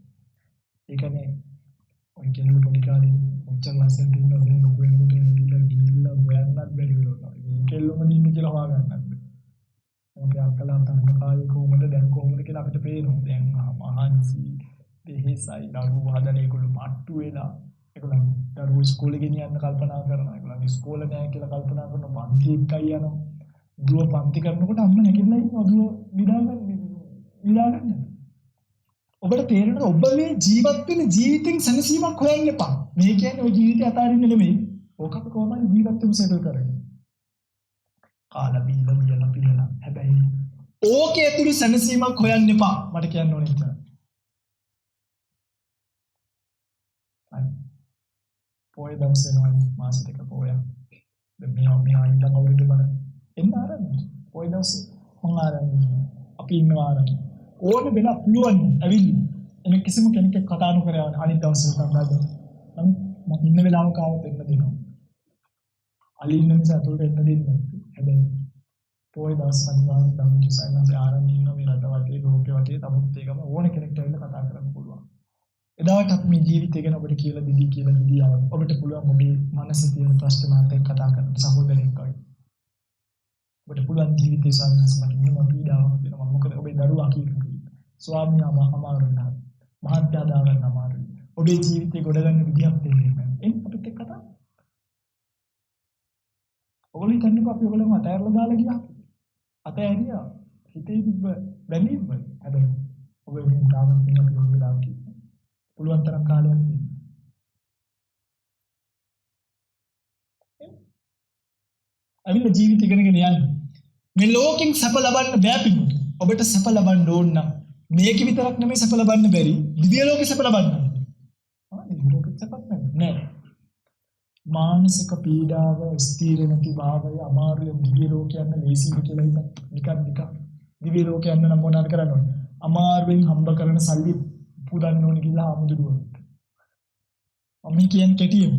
Speaker 1: ඒකනේ ඔය කෙනෙක් පොඩි කාලේ මුචන් ලස්සන දිනවා දැන් ඔබ වෙනකොට ගිහිල්ලා හොයන්නත් බැරි වෙනවා. මේ කෙල්ලම දින්න කියලා හොයාගන්නත්. මොකද අක්කලා තම කාලේ කොහොමද දැන් කොහොමද කියලා අපිට පේනවා. දැන් මහන්සි දෙහිසයි දරුවෝ හදන ඒගොල්ලෝ මට්ටු වෙලා ඒගොල්ලන් දරුවෝ ඉස්කෝලේ ගෙනියන්න කල්පනා කරනවා. ඒගොල්ලන් ඉස්කෝලේ නැහැ කියලා කල්පනා කරනවා. පන්ති එකයි යනවා. දුව පන්ති කරනකොට අම්ම නැගිටලා ඉන්නවා. දුව විඩාගන්න. ඔබට තේරෙනවද ඔබ මේ ජීවත් වෙන ජීවිතෙන් සැනසීමක් හොයන්න එපා. මේ කියන්නේ ඔය ජීවිතය අතාරින්න නෙමෙයි. ඕක අපි කොහොමද ජීවත් වෙමු සෙටල් කරන්නේ. කාලා බීලා පිළලා. හැබැයි ඕකේ ඇතුළේ සැනසීමක් හොයන්න එපා. මට කියන්න ඕනේ ඉතින්. හරි. පොය දවසේ නම් මාස දෙක පොයක්. දැන් මෙහා ඉඳන් අවුරුදු බලන්න. එන්න ආරම්භ. පොය දවසේ මම ආරම්භ. අපි ඉන්නවා ආරම්භ. ඕන වෙලා පුළුවන් ඇවිල්ලා එන කිසිම කෙනෙක් කතා නොකර යවන්න අනිත් දවසේ කතාද මම ඉන්න වෙලාවක ආවොත් එන්න දෙනවා. අලි ඉන්න නිසා අතට එන්න දෙන්නේ නැහැ. හැබැයි පොයි දවස් පන්සල් දවස් සයිලන්ස් ආරම්භ ඉන්න මේ රට වටේ ලෝකෙ වටේ තමුත් ඒකම ඕන කෙනෙක්ට ඇවිල්ලා කතා කරන්න පුළුවන්. එදාට අපි මේ ජීවිතය ගැන ඔබට කියලා දිදී ආවොත් ඔබට පුළුවන් ඔබේ මනසේ තියෙන ප්‍රශ්න මාත් එක්ක කතා කරන්න සහෝදරයෙක් වගේ. ඔබට පුළුවන් ජීවිතේ සාර්ථකව මෙහෙම පීඩාවක් වෙනවා. මොකද ඔබේ දරුවා කීකද? ස්වාමියාම අමාරු වෙනවා. මහත්යා දාගන්න අමාරුයි. ඔබේ ජීවිතේ ගොඩ ගන්න විදියක් දෙන්නේ නැහැ. එන්න අපිත් එක්ක කතා. ඔයගොල්ලෝ හිතන්නකෝ අපි ඔයගොල්ලෝ අතහැරලා දාලා ගියා. අතහැරියා. හිතේ තිබ්බ බැඳීම. හැබැයි ඔබ මේ තාමත් මේ අපි ඔය වෙලාව කිව්වා. පුළුවන් තරම් කාලයක් දෙන්න. අවිල ජීවිත ඉගෙනගෙන යන්න. මේ ලෝකෙන් සැප ලබන්න බෑ පිටු. ඔබට සැප ලබන්න ඕන නම් මේක විතරක් නෙමෙයි සැප ලබන්න බැරි. දිව්‍ය ලෝකෙ සැප ලබන්න. දිව්‍ය ලෝකෙ සැපක් නෑ. මානසික පීඩාව, ස්ථීර නැති භාවය, අමාරුය දිව්‍ය ලෝකෙ යන්න ලේසියි කියලා හිතන්න. නිකන්. දිව්‍ය ලෝකෙ යන්න නම් මොනවාද කරන්න ඕනේ? අමාරුවෙන් හම්බ කරන සල්ලි පුදන්න ඕනේ කියලා ආමුදුරුවෝ. මම කියන්නේ කෙටියෙන්.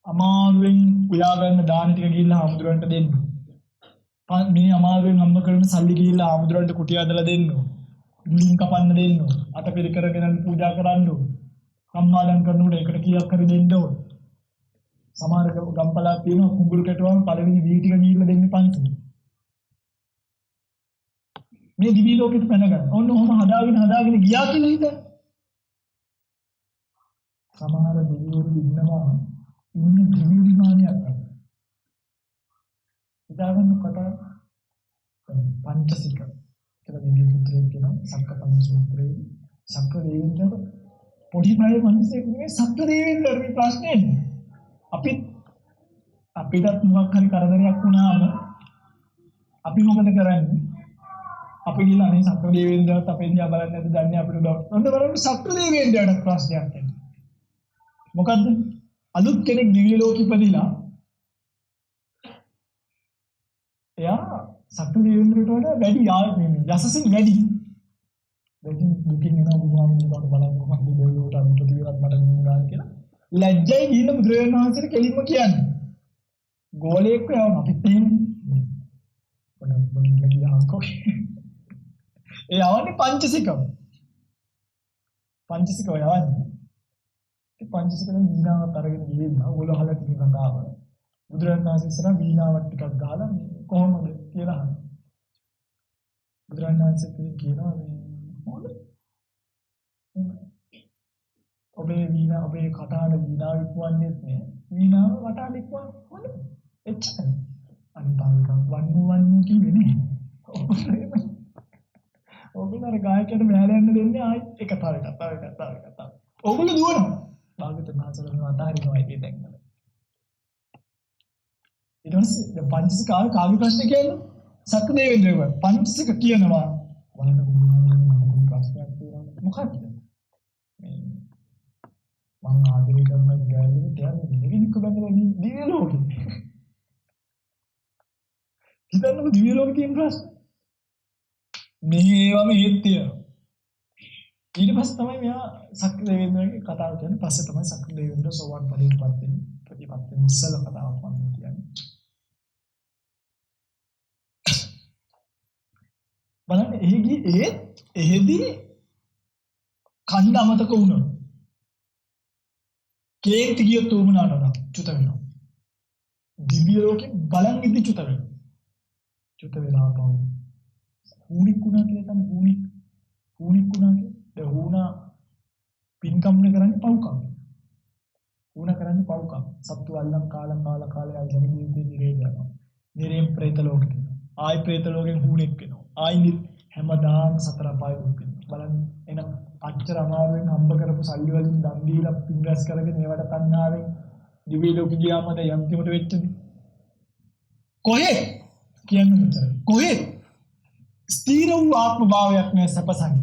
Speaker 1: අමාරුවෙන් උයා ගන්න දාන ටික ගිහිල්ලා ආමුදුරන්ට දෙන්න. මේ අමාරුවෙන් හම්බ කරන සල්ලි ගිහිල්ලා ආමුදුරන්ට කුටි හදලා දෙන්න. ලින් කපන්න දෙන්න. අත පෙරකරගෙන පූජා කරන්න ඕන. සම්මාදම් කරනකොට ඒකට කීයක් හරි දෙන්න ඕන. සමහර ගම්පලා තියෙනවා කුඹුරු කැටුවම පළවෙනි වී ටික ගිහිල්ලා දෙන්නේ පන්ති. මේ දිවි ලෝකෙට පැන ගන්න. ඔන්න ඔහොම හදාගෙන ගියා කියලා හිතන්න. සමහර දෙවිවරු ඉන්නවා ඉන්නේ දිවි විමානයක් අතර. ඉදාගන්න කතා පංචසික කියලා දෙවියන් පුත්‍රයෙක් කියනවා සක්කපන්න සූත්‍රයේ සක්ක දෙවියන්ට පොඩි ප්‍රාය මිනිස්සෙක් නෙමෙයි සක්ක දෙවියන්ට මේ ප්‍රශ්නේ. අපිටත් මොකක් හරි කරදරයක් වුණාම අපි මොකද කරන්නේ? අපි ගිහලා අනේ සක්‍ර දෙවියන්ට අපේ දිහා බලන්නේ නැද්ද දන්නේ අපිට උදව්. ඔන්න බලන්න සක්‍ර දෙවියන්ට ප්‍රශ්නයක් එන්නේ. මොකද්ද? අලුත් කෙනෙක් දිව්‍ය ලෝකෙ ඉපදිලා එයා සක්‍ර දෙවියන්ට වඩා වැඩි යසසින් වැඩි. ඉතින් දුකින් එනවා බුදුහාමුදුරුවෝ බලන්න කොහොමද දෙවියෝට අනුමත විරත් මට නුනාන කියලා. ලැජ්ජයි ගිහින් බුදුරජාණන් වහන්සේට කෙලින්ම කියන්නේ. ගෝලයක් යවන අපිත් එහෙමනේ. මොන කියලාකෝ. ඒ යවන්නේ පංචසිකම. පංචසිකව යවන්නේ. ඒ පංචසිකෙන් වීණාවත් අරගෙන ගිහින් ඕගොල්ලෝ අහලා තියෙන කතාව. බුදුරජාණන් වහන්සේ ඉස්සරහ වීණාවක් ටිකක් ගහලා කොහොමද කියලා අහනවා. බුදුරජාණන් වහන්සේ කියනවා හොඳ. ඔබේ වීණා ඔබේ කතාන වීණාව ඉක්වන්නේත් නෑ. වීණාව වටාන ඉක්වන්න හොඳ. එච්චරයි. අනිත් වන්නු කිව්වේ නේ. ඔබේ ගායකයට මෙහාට යන්න දෙන්නේ ආයි එක තව එකක්. ඔගොල්ලෝ දුවනවා. භාගතුන් වහන්සේලා අතහරිනවා ඒ තැන්වල. ඊට පස්සේ දැන් පංචසික කාගේ ප්‍රශ්නේ කියන්නේ? සක්‍රදේවේන්ද්‍රව පංචසික කියනවා බලන්න ප්‍රශ්නයක් තියෙනවා. මොකක්ද? මේ මම ආදරය කරන ගෑනුට කියන්නේ නිවිනික බඳලා දිව්‍ය ලෝකෙ. හිතන්නකො දිව්‍ය ලෝකෙ තියෙන ප්‍රශ්න. මේවම හේත් තියෙනවා. ඊට පස්සේ තමයි මෙයා සක්‍රදේවේන්ද්‍රගේ කතාව කියන්නේ. පස්සේ තමයි සක්‍රදේවේන්ද්‍ර සෝවාන් ඵලයටපත් වෙන්නේ. ප්‍රතිපත් වෙන ඉස්සල කතාවක් මම කියන්නේ. බලන්න එහෙදී කණ්ඩ අමතක වුණා. කේන්ති ගියොත් උමනාට චුත වෙනවා. දිව්‍ය ලෝකෙ බලන් ඉදි චුත වෙනවා. චුත වෙලා පව්. හුණික් වුණා කියලා තමයි හුණික් වුණා කියන්නේ හුණා පින්කම් කරන්නේ පව්කම්. හුණා කරන්නේ පව්කම්. සත්තු අල්ලන් කාලා යන ජීවිතේ නිරේද යනවා. නිරේම් ප්‍රේත ලෝකෙට යනවා. ආයි ප්‍රේත ලෝකෙන් හුණෙක් වෙනවා. ආයි හැමදාම සතර අපාය දුක් වෙනවා. බලන්න එහෙනම් අච්චර අමාරුවෙන් හම්බ කරපු සල්ලි වලින් දන් දීලා පින් රැස් කරගෙන ඒවට තණ්හාවෙන් දිවි ලෝකෙ ගියාමද යන්තිමට වෙච්චද? කොහේ? කියන්නේ මෙතන. කොහේ? ස්ථීර වූ ආත්ම භාවයක් නැ සපසන්.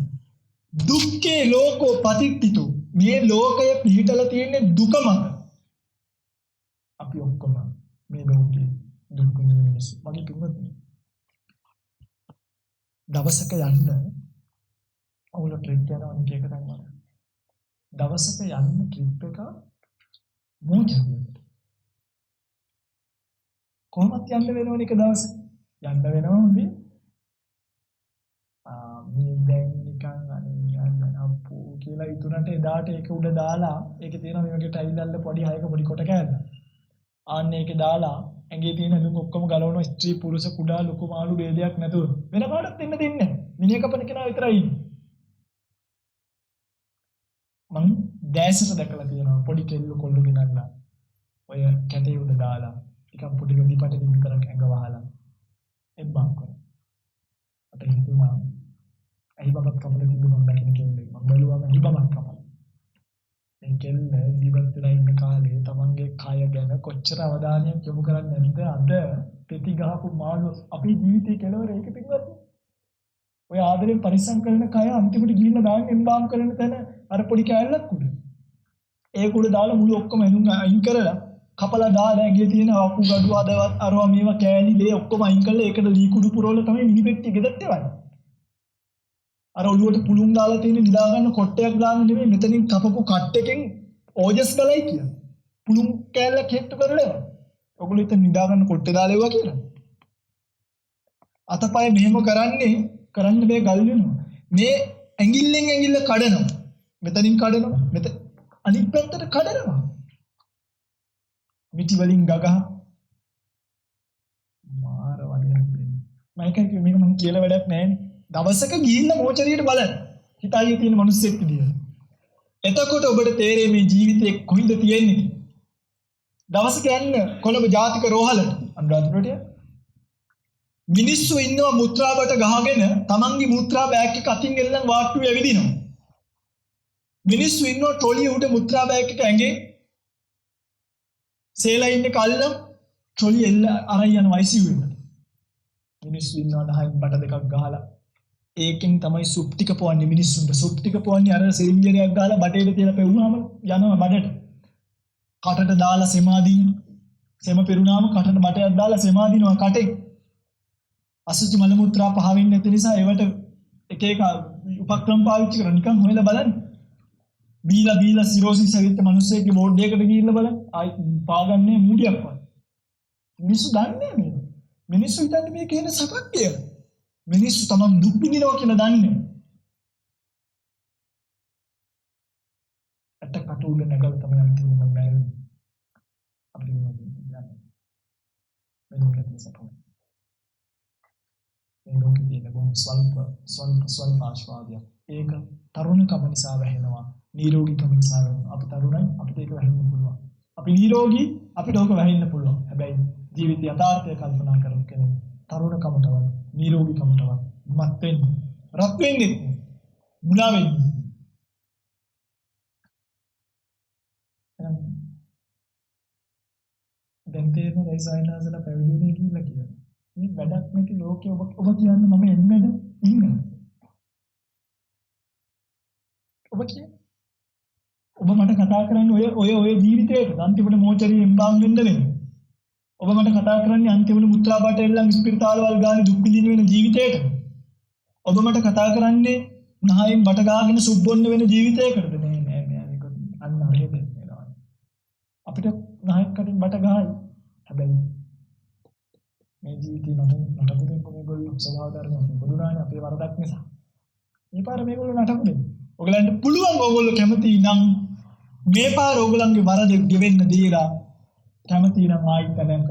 Speaker 1: දුක්ඛේ ලෝකෝ පතිට්ඨිතු. මේ ලෝකය පිහිටලා තියෙන්නේ දුක මත. අපි ඔක්කොම මේ ලෝකේ දුක් විඳින මිනිස්සු. මගේ තුන්වත් දවසක යන්න ඔයගොල්ලෝ ට්‍රිප් යනවා නේ එක තැන් වල. දවසක යන්න ට්‍රිප් එක මොකද? කොහොමද යන්න වෙනවනේ එක දවසක. යන්න වෙනවා මේ දැන් නිකන් අනියන්න අප්පු කියලා ඉතුනට එදාට ඒක උඩ දාලා ඒකේ තියෙනවා මේ වගේ ටයිල් අල්ල පොඩි හයක පොඩි කොට කෑල්ල. ආන්න ඒකේ දාලා ඇඟේ තියෙන දුම් ඔක්කොම ගලවනවා ස්ත්‍රී පුරුෂ කුඩා ලොකු මාළු ભેදයක් නැතුව. වෙන කාටවත් දෙන්න දෙන්නේ නැහැ. මිනිහ කපන කෙනා විතරයි ඉන්නේ. මං දැසට දැකලා තියෙනවා පොඩි කෙල්ල කොල්ල ගෙනල්ලා ඔය කැටේ උඩ දාලා ටිකක් පොඩි ගොඩි පටකින් විතරක් ඇඟ වහලා එම්බම් කරා. අත හිතුවා ඇයි බබත් කපලා තිබුණ මම දැකින කෙල්ලෙක්. මම බැලුවම ඇයි බබත් කපලා. මේ කෙල්ල ජීවත් වෙලා ඉන්න කාලේ තමන්ගේ කය ගැන කොච්චර අවධානයක් යොමු කරන්නේ නැද්ද? අද පෙති ගහපු මාළු අපේ ජීවිතේ කෙලවර ඒක පිටවත්. ඔය ආදරෙන් පරිස්සම් කරන කය අන්තිමට ගිහිල්ලා දාන්න එම්බාම් කරන තැන අර පොඩි කෑල්ලක් උඩ. ඒක උඩ දාලා මුළු ඔක්කොම එනුම් අයින් කරලා කපලා දාලා ඇඟේ තියෙන අකු gadu අදවත් අරවා මේවා කෑලි ලේ ඔක්කොම අයින් කරලා ඒකට ලී කුඩු පුරවලා තමයි මිනිපෙට්ටිය ගෙදරට එවන්නේ. අර ඔළුවට පුළුන් දාලා තියෙන නිදා ගන්න කොට්ටයක් දාන්න නෙමෙයි මෙතනින් කපපු කට් එකෙන් ඕජස් ගලයි කියන. පුළුන් කෑල්ලක් හෙට්ටු කරලා. ඔගොල්ලෝ ඉතින් නිදා ගන්න කොට්ටේ දාලා එවුවා කියලා. අතපය මෙහෙම කරන්න බෑ ගල් වෙනවා. මේ ඇඟිල්ලෙන් ඇඟිල්ල කඩනවා. මෙතනින් කඩනවා. අනිත් පැත්තට කඩනවා. මිටි වලින් ගගහ මාර වලින් වෙන්නේ. මම මේක මම කියලා වැඩක් නැහැනේ. දවසක ගිහිල්ලා මෝචරියට බලන්න. හිතයි තියෙන මිනිස්සෙක් විදියට. එතකොට ඔබට තේරෙයි මේ ජීවිතේ කොහින්ද තියෙන්නේ. දවසක යන්න කොළඹ ජාතික රෝහලට අනුරාධපුරට මිනිස්සු ඉන්නවා මුත්‍රාබට ගහගෙන තමන්ගේ මුත්‍රා බෑග් එක අතින් එල්ලන් වාට්ටුවේ ඇවිදිනවා. මිනිස්සු ඉන්නවා ට්‍රොලිය උඩ මුත්‍රා බෑග් එක ඇඟේ සේලයින් එක අල්ලන් ට්‍රොලිය එල්ල අරන් යන ICU එකට. මිනිස්සු ඉන්නවා 10න් බට දෙකක් ගහලා ඒකෙන් තමයි සුප් ටික පොවන්නේ මිනිස්සුන්ට. සුප් ටික පොවන්නේ අර සිලින්ඩරයක් ගහලා බටේට තියලා පෙවුනහම යනවා බඩට. කටට දාලා සෙමාදීන. සෙම පෙරුණාම කටට බටයක් දාලා සෙමාදීනවා කටේ. අසුචි මල මුත්‍රා පහ වෙන්නේ නැති නිසා ඒවට එක එක උපක්‍රම පාවිච්චි කරලා නිකන් හොයලා බලන්න. බීලා සිරෝසිස් ඇවිත් මිනිස්සෙක්ගේ බෝඩ් එකකට ගිහිල්ලා බලන්න. ආයි පාගන්නේ මූඩියක්වත්. මිනිස්සු දන්නේ නෑ. මිනිස්සු හිතන්නේ මේ කියන සපක් කියලා. මිනිස්සු තමන් දුක් විඳිනවා කියලා දන්නේ. අට කටුල නැගලා තමයි අන්තිමට මම බැලුවේ. අපිට මොනවද මේ ලෝකෙත් සපෝයි. මේ ලෝකෙ තියෙන බොහොම ස්වල්ප ආශාවදියක්. ඒක තරුණකම නිසා වැහෙනවා. නිරෝගීකම නිසා වැහෙනවා. අපි තරුණයි අපිට ඒක වැහෙන්න පුළුවන්. අපි නිරෝගී අපිට ඕක වැහෙන්න පුළුවන්. හැබැයි ජීවිත යථාර්ථය කල්පනා කරමු කෙනෙක් තරුණකමටවත් නිරෝගීකමටවත් මත් වෙන්නේ රත් වෙන්නේ මුලා වෙන්නේ. දැන් තේරෙන රයිසයිනාසලා පැවිදිුනේ කියලා කියනවා. මේ වැඩක් නැති ලෝකේ ඔබ කියන්නේ මම එන්නද ඉන්නේ. ඔබ කියන්නේ ඔබ මට කතා කරන්නේ ඔය ජීවිතේට අන්තිමට මෝචරිය එම්බාම් වෙන්න වෙන්නේ. ඔබ මට කතා කරන්නේ අන්තිමට මුත්‍රා බටෙල්ලන් ස්පිරිතාලවල් ගානේ දුක් විඳින වෙන ජීවිතේට. ඔබ මට කතා කරන්නේ නහයෙන් බට ගාගෙන සුබ්බොන්න වෙන ජීවිතයකටද? නෑ මේක අන්න අරහෙද වෙනවා. අපිට නහයක් කටින් බට ගහයි. හැබැයි මේ ජීවිතේ නටපු දෙන්න මේගොල්ලෝ ස්වභාව ධර්ම බුදුනානේ අපේ වරදක් නිසා. මේ පාර මේගොල්ලෝ නටපු දෙන්න. ඔයගලන්ට පුළුවන් ඕගොල්ලෝ කැමති නම් මේ පාර ඕගලන්ගේ වරද ගෙවෙන්න දීලා කැමති නම් ආයිත් නැක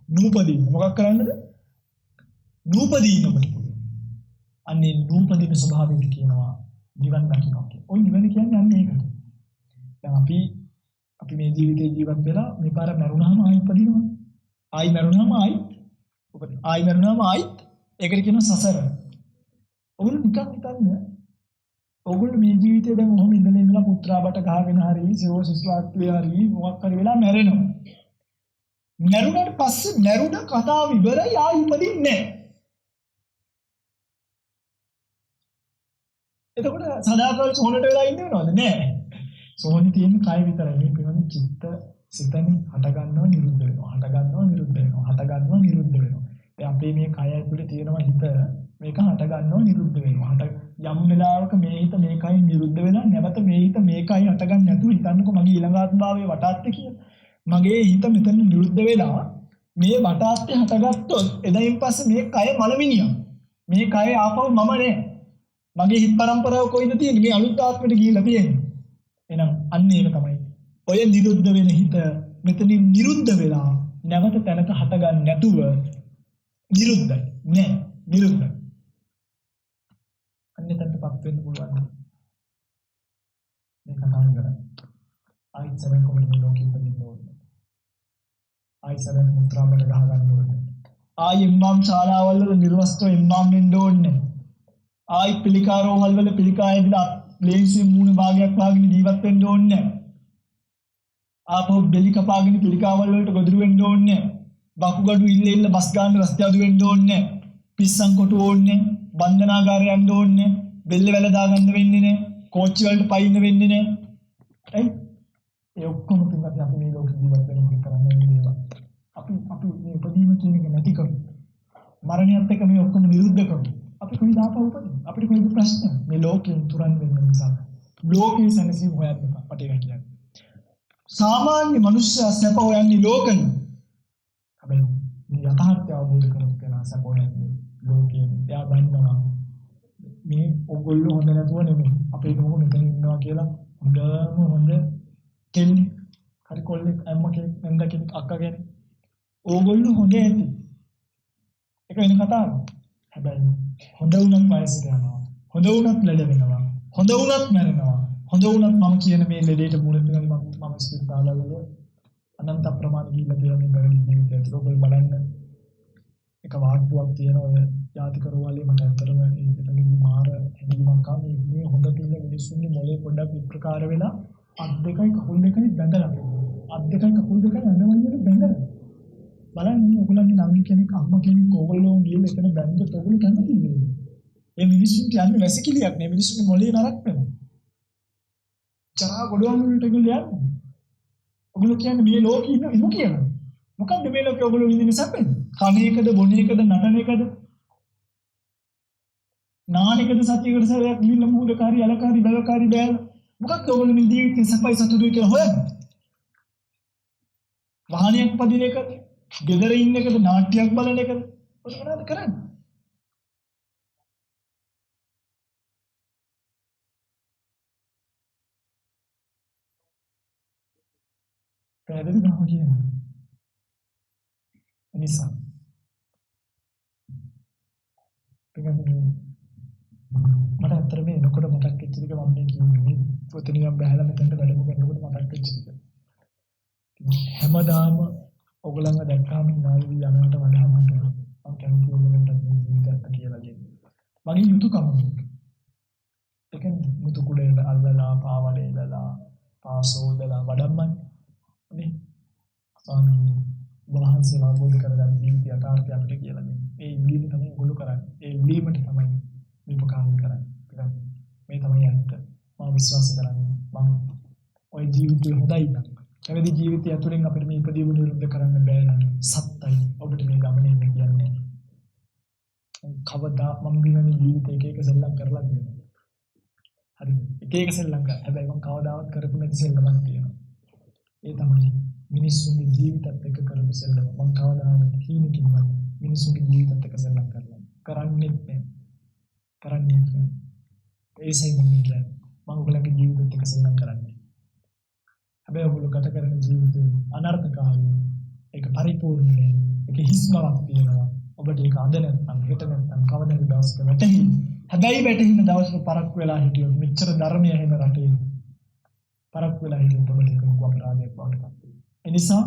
Speaker 1: නූපදී මොකක් කරන්නද? නූපදී නොබට. අන්නේ නූපදීන ස්වභාවයෙන් කියනවා නිවන් දකින්න කියලා. ඔය නිවන කියන්නේ අන්න ඒකට. දැන් අපි මේ ජීවිතේ ජීවත් වෙලා මේ පාර මරුණාම ආයි ඉපදිනවා. ආයි මරුණාම ආයිත් උපදිනවා. ආයි මරුණාම ආයිත් ඒකට කියනවා සසර. ඔගොල්ලෝ නිකන් හිතන්න ඔගොල්ලෝ මේ ජීවිතේ දැන් ඔහොම ඉඳලා පුත්‍රාබට ගහගෙන හරි සිරෝසිස් වාක්වේ හරි මොකක් හරි වෙලා මැරෙනවා. මැරුණාට පස්සේ මැරුණ කතාව ඉවරයි ආයි ඉපදින්නේ නැහැ. එතකොට සදාකාල සෝනට වෙලා ඉන්න වෙනවද? නෑ. සෝනි තියෙන්නේ කය විතරයි. මේ පිනවල චිත්ත සිතෙන් හට ගන්නවා නිරුද්ධ වෙනවා. හට ගන්නවා නිරුද්ධ වෙනවා. හට ගන්නවා නිරුද්ධ වෙනවා. දැන් අපේ මේ කය ඇතුලේ තියෙනවා හිත මේක හට ගන්නවා නිරුද්ධ වෙනවා. යම් වෙලාවක මේ හිත මේකයි නිරුද්ධ වෙනවා. නැවත මේ හිත මේකයි හට ගන්න නැතුව හිතන්නකො මගේ ඊළඟ ආත්මභාවයේ වටාත්ය කියලා. මගේ හිත මෙතන නිරුද්ධ වෙලා මේ වටාත්ය හටගත්තොත් එදින් පස්සේ මේ කය මලමිනියක්. මේ කය ආපහු මම නෑ. මගේ හිත පරම්පරාව කොයිද තියෙන්නේ? මේ අලුත් ආත්මෙට ගිහිල්ලා තියෙන්නේ. එහෙනම් අන්න ඒක තමයි. ඔය නිරුද්ධ වෙන හිත මෙතනින් නිරුද්ධ වෙලා නැවත තැනක හට ගන්න නැතුව නිරුද්ධයි. නෑ නිරුද්ධයි. අන්නතටපත් වෙන්න පුළුවන්. මේක තමයි කරන්නේ. ආයිත් සමෙන් කොහොමද ලෝකෙ ඉපදින්න ඕනේ. ආයිත් සමෙන් මුත්‍රාමල ගහ ගන්න ඕනේ. ආයි ඉම්මාම් ශාලාවල් වල නිර්වස්ත්‍ර ඉම්මාම් වෙන්න ඕනේ. ආයි පිළිකාරෝහල් වල පිළිකායෙදිලා ප්ලේන්සි මූණ භාගයක් වාගෙන ජීවත් වෙන්න ඕනේ. ආපහු බෙලි කපාගෙන පිළිකාවල් වලට ගොදුරු වෙන්න ඕනේ. බකුගඩු ඉල්ල බස් ගන්න රස්ತೆ අදු වෙන්න ඕනේ. පිස්සන් කොටු ඕනේ. බන්ධනාගාරය යන්න ඕනේ. බෙල්ල වැල දාගන්න වෙන්නේ නැහැ. කෝච්චි වලට පයින්න වෙන්නේ නැහැ. ඇයි? ඒ ඔක්කොම පිටත් අපි මේ ලෝකෙ ජීවත් වෙන කරන්නේ මේවා. අපි මේ උපදීම කියන එක නැති කරමු. මරණයත් එක්ක මේ ඔක්කොම නිරුද්ධ කරමු. අපි කොහේද ආපහු උපදින්නේ? අපිට කොහෙද ප්‍රශ්න? මේ ලෝකයෙන් තුරන් වෙන්න නිසා. ලෝකේ සැනසීම හොයන්න එපා. පටේ කියන්නේ. සාමාන්‍ය මිනිස්සයා සැප හොයන්නේ ලෝකෙන්. හැබැයි මේ යථාර්ථය අවබෝධ කරගන්න සැප හොයන්නේ ලෝකයෙන්. එයා දන්නවා මේ ඔයගොල්ලෝ හොඳ නැතුව නෙමෙයි. අපේ නෝක මෙතන ඉන්නවා කියලා හොඳ කෙල්ලෙක් හරි කොල්ලෙක් අම්ම කෙනෙක් නන්ද කෙනෙක් අක්කා කෙනෙක් ඕගොල්ලෝ හොඳ ඇති. ඒක වෙන කතාවක්. හැබැයි හොඳ වුණත් වයසට යනවා. හොඳ වුණත් ලෙඩ වෙනවා. හොඳ වුණත් මැරෙනවා. හොඳ වුණත් මම කියන මේ ලෙඩේට මුල දෙනවා මම ස්පිරිතාලවල අනන්ත ප්‍රමාණ ගිහිල්ලා තියෙන මේ ජීවිතය තුළ ඔයගොල්ලෝ බලන්න. එක වාක්‍යයක් තියෙනවා ඔය ජාතික රෝහලේ මට අතරම ඒකට මාර හැඟීමක් ආවා. මේ හොඳ පිළ මිනිස්සුන්ගේ මොලේ පොඩ්ඩක් විප්‍රකාර වෙලා අත් දෙකයි කකුල් දෙකයි බැඳලා. අත් දෙකයි කකුල් දෙකයි අඳවන්නේ බැඳලා. බලන්න ඔයගොල්ලන්ගේ නම් කෙනෙක් අම්මා කෙනෙක් ඕගොල්ලෝ ගිහලා එතන බැඳලා ඔයගොල්ලෝ කැමතිද? ඒ මිනිස්සුන්ට යන්නේ වැසිකිලියක් නේ. මිනිස්සුන්ගේ මොලේ නරක් වෙනවා. ජරා ගොඩවල් වලට ගිහලා යන්නේ. ඔයගොල්ලෝ කියන්නේ මේ ලෝකෙ ඉන්න කියනවා. මොකද්ද මේ ලෝකෙ ඔයගොල්ලෝ ඉන්නේ සැපෙන්? කණ එකද බොන එකද නටන එකද? නානකද සතියකට සැරයක් ගිහිල්ලා මූලකාරී අලකාරී බවකාරී බෑව මොකක්ද ඔයගොල්ලෝ මේ ජීවිතේ සපයි සතුටුයි කියලා හොයන්නේ? වාහනයක් පදින එකද? ගෙදර ඉන්න එකද? නාට්‍යයක් බලන එකද? ඔය මොනවද කරන්නේ? පැහැදිලිද මම කියන්නේ? එනිසා මට අතර මේ එනකොට මතක් වෙච්ච එක මම මේ කියන්නේ මේ පොත නිකන් බහැලා මෙතනට වැඩම කරනකොට මතක් වෙච්ච එක. හැමදාම ඔයගලන්ව දැක්කාම නාලි යනවට වඩා මම කැමති ඔයගලන්ට මේ ජීවිතයක් කියලා දෙන්න. මගේ යුතුයකම මේක. ඒ කියන්නේ මුතු කුඩේ අල්ලලා පාවලේලා පාසෝදලා වඩම්මන්නේ. නේ? ස්වාමීනි වහන්සේ අවබෝධ කරගන්න ජීවිතය යථාර්ථය අපිට කියලා දෙන්නේ. ඒ ඉල්ලීම තමයි ඔයගොල්ලෝ කරන්නේ. ඒ ඉල්ලීමට තමයි මේ උපකාර කරන්නේ. මේ තමයි අන්ත. මම විශ්වාස කරන්නේ. මම ඔය ජීවිතේ හොඳයි නම් එවැනි ජීවිතය ඇතුලෙන් අපිට මේ ඉපදීම නිරුද්ධ කරන්න බෑ නම් සත්‍යයි ඔබට මේ ගමනේ ඉන්න කියන්නේ. කවදා මම මේ ජීවිතේ එක සෙල්ලම් කරලා තියෙනවා. හරිද? එක සෙල්ලම් කරා. හැබැයි මම කවදාවත් කරපු නැති සෙල්ලමක් තියෙනවා. ඒ තමයි මිනිස්සුන්ගේ ජීවිතත් එක්ක කරපු සෙල්ලම. මම කවදාවත් කීනකින්වත් මිනිස්සුන්ගේ ජීවිතත් එක්ක සෙල්ලම් කරන්නේ නැහැ. කරන්නේ නැහැ. ඒසයි මම කියන්නේ. මම ඔයගලගේ ජීවිතත් එක්ක සෙල්ලම් කරන්නේ. හැබැයි ඔයගොල්ලෝ ගත කරන ජීවිතේ අනර්ථකාරී ඒක පරිපූර්ණ නෑ. ඒක හිස්මවක් තියෙනවා. ඔබට ඒක අද නැත්නම් හෙට නැත්නම් කවදාද දවසක වැටහි. හැබැයි වැටහින දවසක පරක් වෙලා හිටියොත් මෙච්චර ධර්මය එහෙම රටේ පරක් වෙලා හිටියොත් ඔබට ඒක ලොකු අපරාධයක් වඩ පත් වෙනවා. ඒ නිසා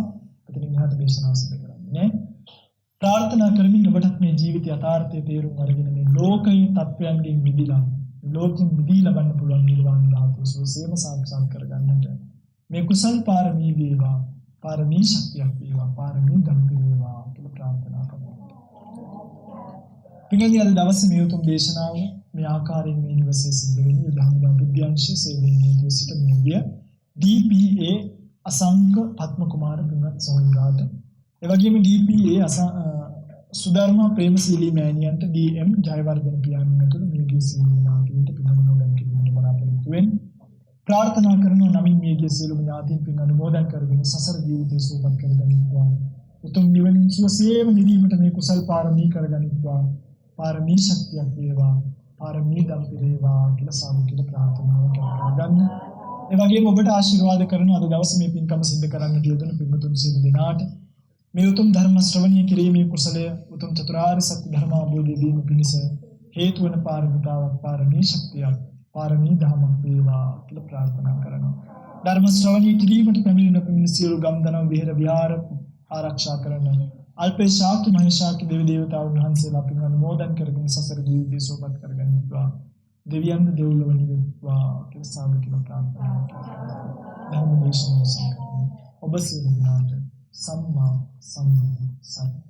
Speaker 1: එතනින් එහාට දේශනාව සිදු කරන්නේ නෑ. ප්‍රාර්ථනා කරමින් ඔබටත් මේ ජීවිත යථාර්ථයේ තේරුම් අරගෙන මේ ලෝකයේ තත්වයන්ගෙන් මිදලා ලෝකෙන් මිදී ලබන්න පුළුවන් නිර්වාණ ධාතුව සෝසේම සාක්ෂාත් කරගන්නට මේ කුසල් පාරමී වේවා පාරමී ශක්තියක් වේවා පාරමී ධම් වේවා කියලා ප්‍රාර්ථනා කරනවා. පින්වත්නි අද දවසේ මේ උතුම් දේශනාව මේ ආකාරයෙන් මේ නිවසේ සිද්ධ වෙන්නේ ධම්මදා බුද්ධාංශ සේවයේ සිට මෙවිය DPA අසංක පත්ම කුමාර පින්වත් සහෝදරාට ඒ වගේම DPA සුධර්මා ප්‍රේමශීලී මෑණියන්ට DM ජයවර්ධන පියාණන් ඇතුළු මේගේ සියලුම ඥාතීන්ට පින්වන්දන කිරීමට බලාපොරොත්තු වෙන්නේ. ප්‍රාර්ථනා කරනවා නමින් මේගේ සියලුම ඥාතීන් පින් අනුමෝදන් කරගෙන සසර ජීවිතය සුවපත් කරගනිත්වා. උතුම් නිවනින් සුවසේම නිවීමට මේ කුසල් පාරමී කරගනිත්වා. පාරමී ශක්තියක් වේවා. පාරමී දම් පිරේවා කියලා සාමුකිට ප්‍රාර්ථනාව කරගන්න. ඒ වගේම ඔබට ආශිර්වාද කරන අද දවසේ මේ පින්කම සිදු කරන්න යෙදුණු පින්වතුන් සියලු දෙනාට මේ උතුම් ධර්ම ශ්‍රවණය කිරීමේ කුසලය උතුම් චතුරාර්ය සත්‍ය ධර්ම අවබෝධ වීම පිණිස හේතු වන පාරමිතාවක් පාරමී ශක්තියක් පාරමී ධර්මයක් වේවා කියලා ප්‍රාර්ථනා කරනවා. ධර්ම ශ්‍රවණය කිරීමට පැමිණෙන සියලු ගම්දනව විහෙර විහාර ආරක්ෂා කරන අල්පේ ශාක්‍ය මහේශාක්‍ය දෙවි දේවතාවුන් වහන්සේලා පින් අනුමෝදන් කරගෙන සසර ජීවිතය සුවපත් කරගන්නවා. දෙවියන් දෙව්ලොව නිවෙත්වා කියලා සාමිකව ප්‍රාර්ථනා කරනවා. ධර්ම දේශනාව සම්පූර්ණ ඔබ සියලු දෙනාට සම්මා සම්බුදු සරණයි.